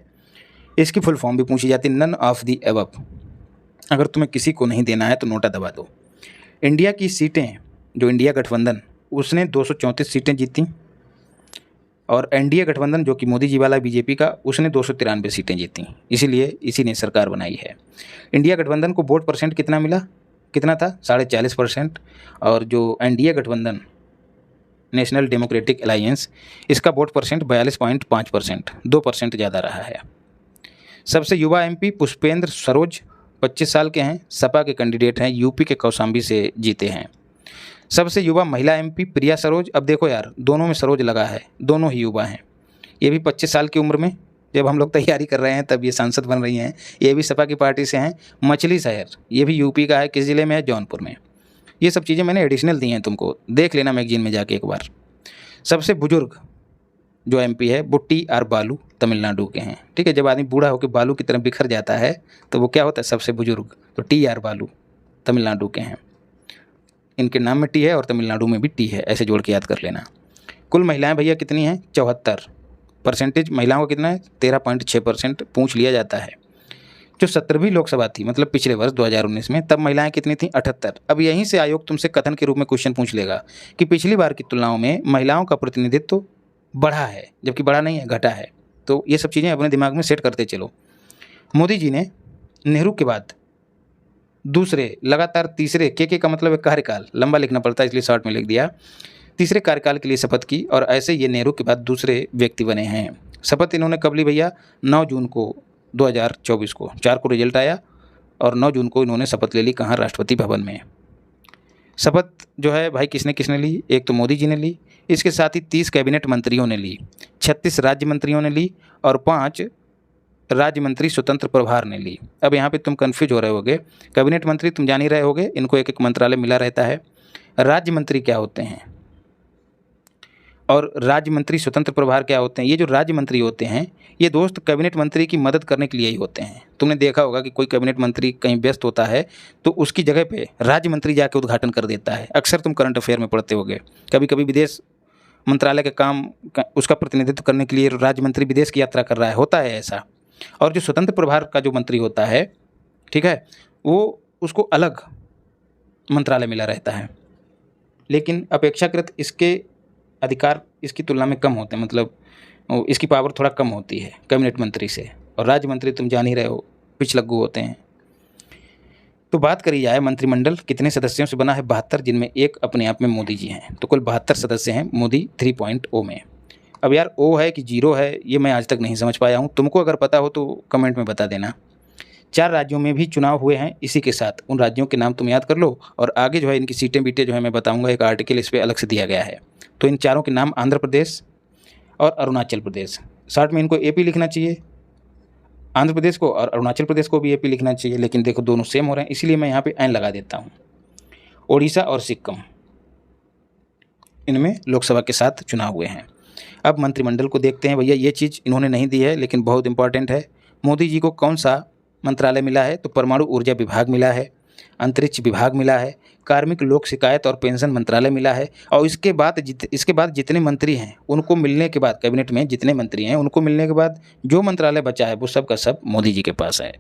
इसकी फुल फॉर्म भी पूछी जाती है, नन ऑफ द एबव। अगर तुम्हें किसी को नहीं देना है तो नोटा दबा दो। इंडिया की सीटें, जो इंडिया गठबंधन, उसने 234 सीटें जीती, और एनडीए गठबंधन जो कि मोदी जी वाला बीजेपी का, उसने 293 सीटें जीती। इसीलिए इसी ने सरकार बनाई है। इंडिया गठबंधन को वोट परसेंट कितना मिला, कितना था, 40.5%। और जो एनडीए गठबंधन, नेशनल डेमोक्रेटिक अलायंस, इसका वोट परसेंट 42.5%, 2% ज़्यादा रहा है। सबसे युवा MP पुष्पेंद्र सरोज, 25 साल के हैं, सपा के कैंडिडेट हैं, यूपी के कौशाम्बी से जीते हैं। सबसे युवा महिला MP प्रिया सरोज। अब देखो यार, दोनों में सरोज लगा है, दोनों ही युवा हैं। ये भी 25 साल की उम्र में, जब हम लोग तैयारी कर रहे हैं तब ये सांसद बन रही हैं। ये भी सपा की पार्टी से हैं। मछली शहर, ये भी यूपी का है, किस ज़िले में है, जौनपुर में। ये सब चीज़ें मैंने एडिशनल दी हैं तुमको, देख लेना मैगजीन में जाके एक बार। सबसे बुजुर्ग जो MP है वो TR बालू, तमिलनाडु के हैं, ठीक है। जब आदमी बूढ़ा होकर बालू की तरह बिखर जाता है तो वो क्या होता है, सबसे बुजुर्ग। तो TR बालू तमिलनाडु के हैं। इनके नाम में T है और तमिलनाडु में भी T है, ऐसे जोड़ के याद कर लेना। कुल महिलाएं भैया कितनी हैं, 74 परसेंटेज महिलाओं का कितना है, 13.6% पूछ लिया जाता है। जो 17वीं लोकसभा थी, मतलब पिछले वर्ष 2019 में, तब महिलाएं कितनी थी, 78। अब यहीं से आयोग तुमसे कथन के रूप में क्वेश्चन पूछ लेगा कि पिछली बार की तुलनाओं में महिलाओं का प्रतिनिधित्व बढ़ा है, जबकि बढ़ा नहीं है, घटा है। तो ये सब चीज़ें अपने दिमाग में सेट करते चलो। मोदी जी ने नेहरू के बाद दूसरे, लगातार तीसरे, के का मतलब है कार्यकाल, लंबा लिखना पड़ता है इसलिए शॉर्ट में लिख दिया, तीसरे कार्यकाल के लिए शपथ की, और ऐसे ये नेहरू के बाद दूसरे व्यक्ति बने हैं। शपथ इन्होंने कब ली भैया, 9 जून को 2024 को, 4 को रिजल्ट आया और 9 जून को इन्होंने शपथ ले ली। कहाँ, राष्ट्रपति भवन में। शपथ जो है भाई किसने किसने ली, एक तो मोदी जी ने ली, इसके साथ ही 30 कैबिनेट मंत्रियों ने ली, 36 राज्य मंत्रियों ने ली, और 5 राज्य मंत्री स्वतंत्र प्रभार ने ली। अब यहाँ पे तुम कंफ्यूज हो रहे होगे, कैबिनेट मंत्री तुम जान ही रहे होगे, इनको एक एक मंत्रालय मिला रहता है। राज्य मंत्री क्या होते हैं और राज्य मंत्री स्वतंत्र प्रभार क्या होते हैं। ये जो राज्य मंत्री होते हैं, ये दोस्त कैबिनेट मंत्री की मदद करने के लिए ही होते हैं। तुमने देखा होगा कि कोई कैबिनेट मंत्री कहीं व्यस्त होता है तो उसकी जगह पे राज्य मंत्री जाके उद्घाटन कर देता है। अक्सर तुम करंट अफेयर में पढ़ते होगे। कभी कभी विदेश मंत्रालय के काम उसका प्रतिनिधित्व करने के लिए राज्य मंत्री विदेश की यात्रा कर रहा है, होता है ऐसा। और जो स्वतंत्र प्रभार का जो मंत्री होता है ठीक है, वो उसको अलग मंत्रालय मिला रहता है, लेकिन अपेक्षाकृत इसके अधिकार इसकी तुलना में कम होते हैं, मतलब इसकी पावर थोड़ा कम होती है कैबिनेट मंत्री से। और राज्य मंत्री तुम जान ही रहे हो पिछलग्गू होते हैं। तो बात करी जाए मंत्रिमंडल कितने सदस्यों से बना है, 72, जिनमें एक अपने आप में मोदी जी हैं। तो कुल 72 सदस्य हैं मोदी 3.0 में। अब यार ओ है कि जीरो है, ये मैं आज तक नहीं समझ पाया हूँ। तुमको अगर पता हो तो कमेंट में बता देना। 4 राज्यों में भी चुनाव हुए हैं इसी के साथ। उन राज्यों के नाम तुम याद कर लो, और आगे जो है इनकी सीटें बीटें जो है मैं बताऊँगा, एक आर्टिकल इस पर अलग से दिया गया है। तो इन चारों के नाम आंध्र प्रदेश और अरुणाचल प्रदेश, शॉर्ट में इनको AP लिखना चाहिए, आंध्र प्रदेश को और अरुणाचल प्रदेश को भी AP लिखना चाहिए, लेकिन देखो दोनों सेम हो रहे हैं, इसीलिए मैं यहाँ पे एन लगा देता हूँ। ओडिशा और सिक्किम, इनमें लोकसभा के साथ चुनाव हुए हैं। अब मंत्रिमंडल को देखते हैं। भैया ये चीज़ इन्होंने नहीं दी है, लेकिन बहुत इंपॉर्टेंट है। मोदी जी को कौन सा मंत्रालय मिला है, तो परमाणु ऊर्जा विभाग मिला है, अंतरिक्ष विभाग मिला है, कार्मिक लोक शिकायत और पेंशन मंत्रालय मिला है। और इसके बाद जितने मंत्री हैं उनको मिलने के बाद, कैबिनेट में जितने मंत्री हैं उनको मिलने के बाद जो मंत्रालय बचा है वो सब का सब मोदी जी के पास है।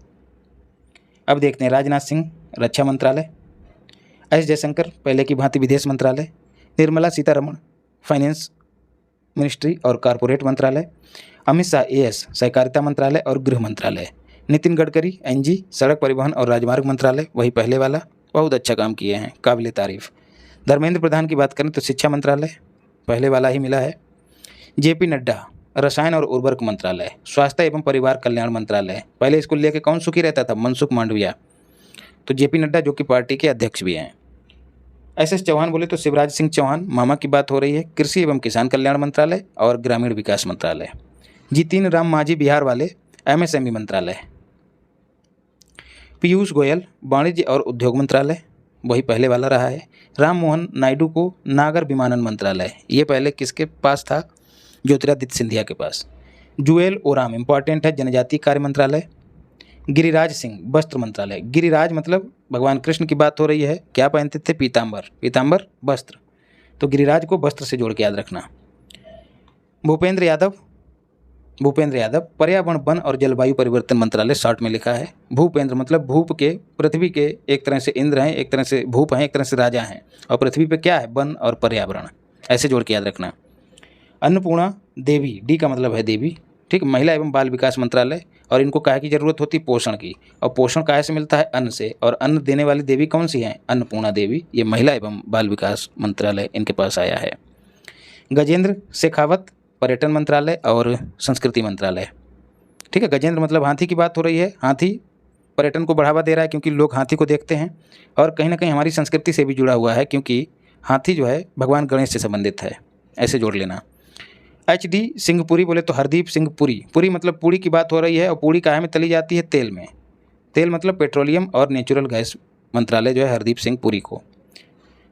अब देखते हैं राजनाथ सिंह रक्षा मंत्रालय, एस जयशंकर पहले की भांति विदेश मंत्रालय, निर्मला सीतारमण फाइनेंस मिनिस्ट्री और कॉरपोरेट मंत्रालय, अमित शाह AS सहकारिता मंत्रालय और गृह मंत्रालय, नितिन गडकरी NG सड़क परिवहन और राजमार्ग मंत्रालय, वही पहले वाला, बहुत अच्छा काम किए हैं, काबिल तारीफ। धर्मेंद्र प्रधान की बात करें तो शिक्षा मंत्रालय पहले वाला ही मिला है। JP नड्डा रसायन और उर्वरक मंत्रालय, स्वास्थ्य एवं परिवार कल्याण मंत्रालय, पहले इसको लेके कौन सुखी रहता था, मनसुख मांडविया, तो JP नड्डा जो कि पार्टी के अध्यक्ष भी हैं। SS चौहान बोले तो शिवराज सिंह चौहान, मामा की बात हो रही है, कृषि एवं किसान कल्याण मंत्रालय और ग्रामीण विकास मंत्रालय। जितिन राम मांझी बिहार वाले, MSME मंत्रालय। पीयूष गोयल वाणिज्य और उद्योग मंत्रालय, वही पहले वाला रहा है। राम मोहन नायडू को नागर विमानन मंत्रालय, ये पहले किसके पास था, ज्योतिरादित्य सिंधिया के पास। जुएल ओराम इंपॉर्टेंट है, जनजातीय कार्य मंत्रालय। गिरिराज सिंह वस्त्र मंत्रालय, गिरिराज मतलब भगवान कृष्ण की बात हो रही है, क्या पहनते थे, पीताम्बर वस्त्र, तो गिरिराज को वस्त्र से जोड़ के याद रखना। भूपेंद्र यादव पर्यावरण वन और जलवायु परिवर्तन मंत्रालय, शॉर्ट में लिखा है। भूपेंद्र मतलब भूप के, पृथ्वी के एक तरह से इंद्र हैं, एक तरह से भूप हैं, एक तरह से राजा हैं, और पृथ्वी पे क्या है, वन और पर्यावरण, ऐसे जोड़ के याद रखना। अन्नपूर्णा देवी, D का मतलब है देवी, ठीक, महिला एवं बाल विकास मंत्रालय, और इनको काहे की जरूरत होती, पोषण की, और पोषण काहे से मिलता है, अन्न से, और अन्न देने वाली देवी कौन सी हैं, अन्नपूर्णा देवी, ये महिला एवं बाल विकास मंत्रालय इनके पास आया है। गजेंद्र शेखावत पर्यटन मंत्रालय और संस्कृति मंत्रालय, ठीक है, गजेंद्र मतलब हाथी की बात हो रही है, हाथी पर्यटन को बढ़ावा दे रहा है क्योंकि लोग हाथी को देखते हैं, और कहीं ना कहीं हमारी संस्कृति से भी जुड़ा हुआ है क्योंकि हाथी जो है भगवान गणेश से संबंधित है, ऐसे जोड़ लेना। HD सिंहपुरी बोले तो हरदीप सिंह पुरी, पुरी मतलब पूड़ी की बात हो रही है, और पूड़ी काहे में तली जाती है, तेल में, तेल मतलब पेट्रोलियम और नेचुरल गैस मंत्रालय जो है हरदीप सिंह पुरी को।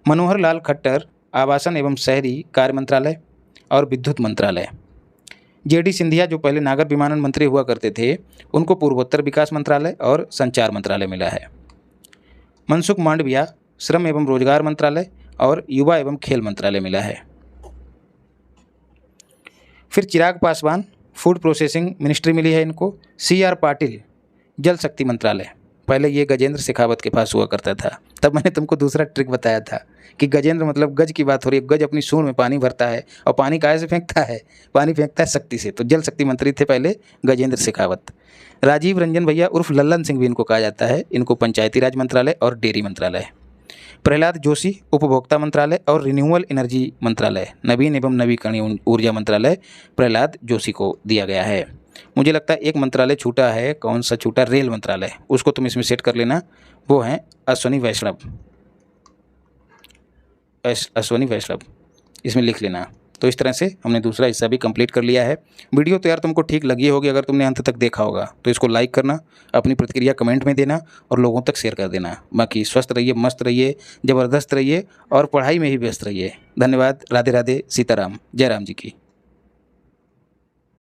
मनोहर लाल खट्टर आवासन एवं शहरी कार्य मंत्रालय और विद्युत मंत्रालय। JD सिंधिया जो पहले नागर विमानन मंत्री हुआ करते थे, उनको पूर्वोत्तर विकास मंत्रालय और संचार मंत्रालय मिला है। मनसुख मांडविया श्रम एवं रोजगार मंत्रालय और युवा एवं खेल मंत्रालय मिला है। फिर Chirag Paswan food processing ministry मिली है इनको। CR पाटिल जल शक्ति मंत्रालय, पहले ये गजेंद्र शेखावत के पास हुआ करता था, तब मैंने तुमको दूसरा ट्रिक बताया था कि गजेंद्र मतलब गज की बात हो रही है, गज अपनी सूंड में पानी भरता है, और पानी काहे से फेंकता है, पानी फेंकता है शक्ति से, तो जल शक्ति मंत्री थे पहले गजेंद्र शेखावत। राजीव रंजन भैया उर्फ लल्लन सिंह भी इनको कहा जाता है, इनको पंचायती राज मंत्रालय और डेयरी मंत्रालय। प्रहलाद जोशी उपभोक्ता मंत्रालय और रिन्यूएबल एनर्जी मंत्रालय, नवीन एवं नवीकरणीय ऊर्जा मंत्रालय प्रहलाद जोशी को दिया गया है। मुझे लगता है एक मंत्रालय छूटा है, कौन सा छूटा, रेल मंत्रालय, उसको तुम इसमें सेट कर लेना, वो है अश्वनी वैष्णव, इसमें लिख लेना। तो इस तरह से हमने दूसरा हिस्सा भी कंप्लीट कर लिया है। वीडियो तो यार तुमको ठीक लगी होगी, अगर तुमने अंत तक देखा होगा तो इसको लाइक करना, अपनी प्रतिक्रिया कमेंट में देना और लोगों तक शेयर कर देना। बाकी स्वस्थ रहिए, मस्त रहिए, ज़बरदस्त रहिए और पढ़ाई में ही व्यस्त रहिए। धन्यवाद। राधे राधे, सीताराम, जय राम जी की।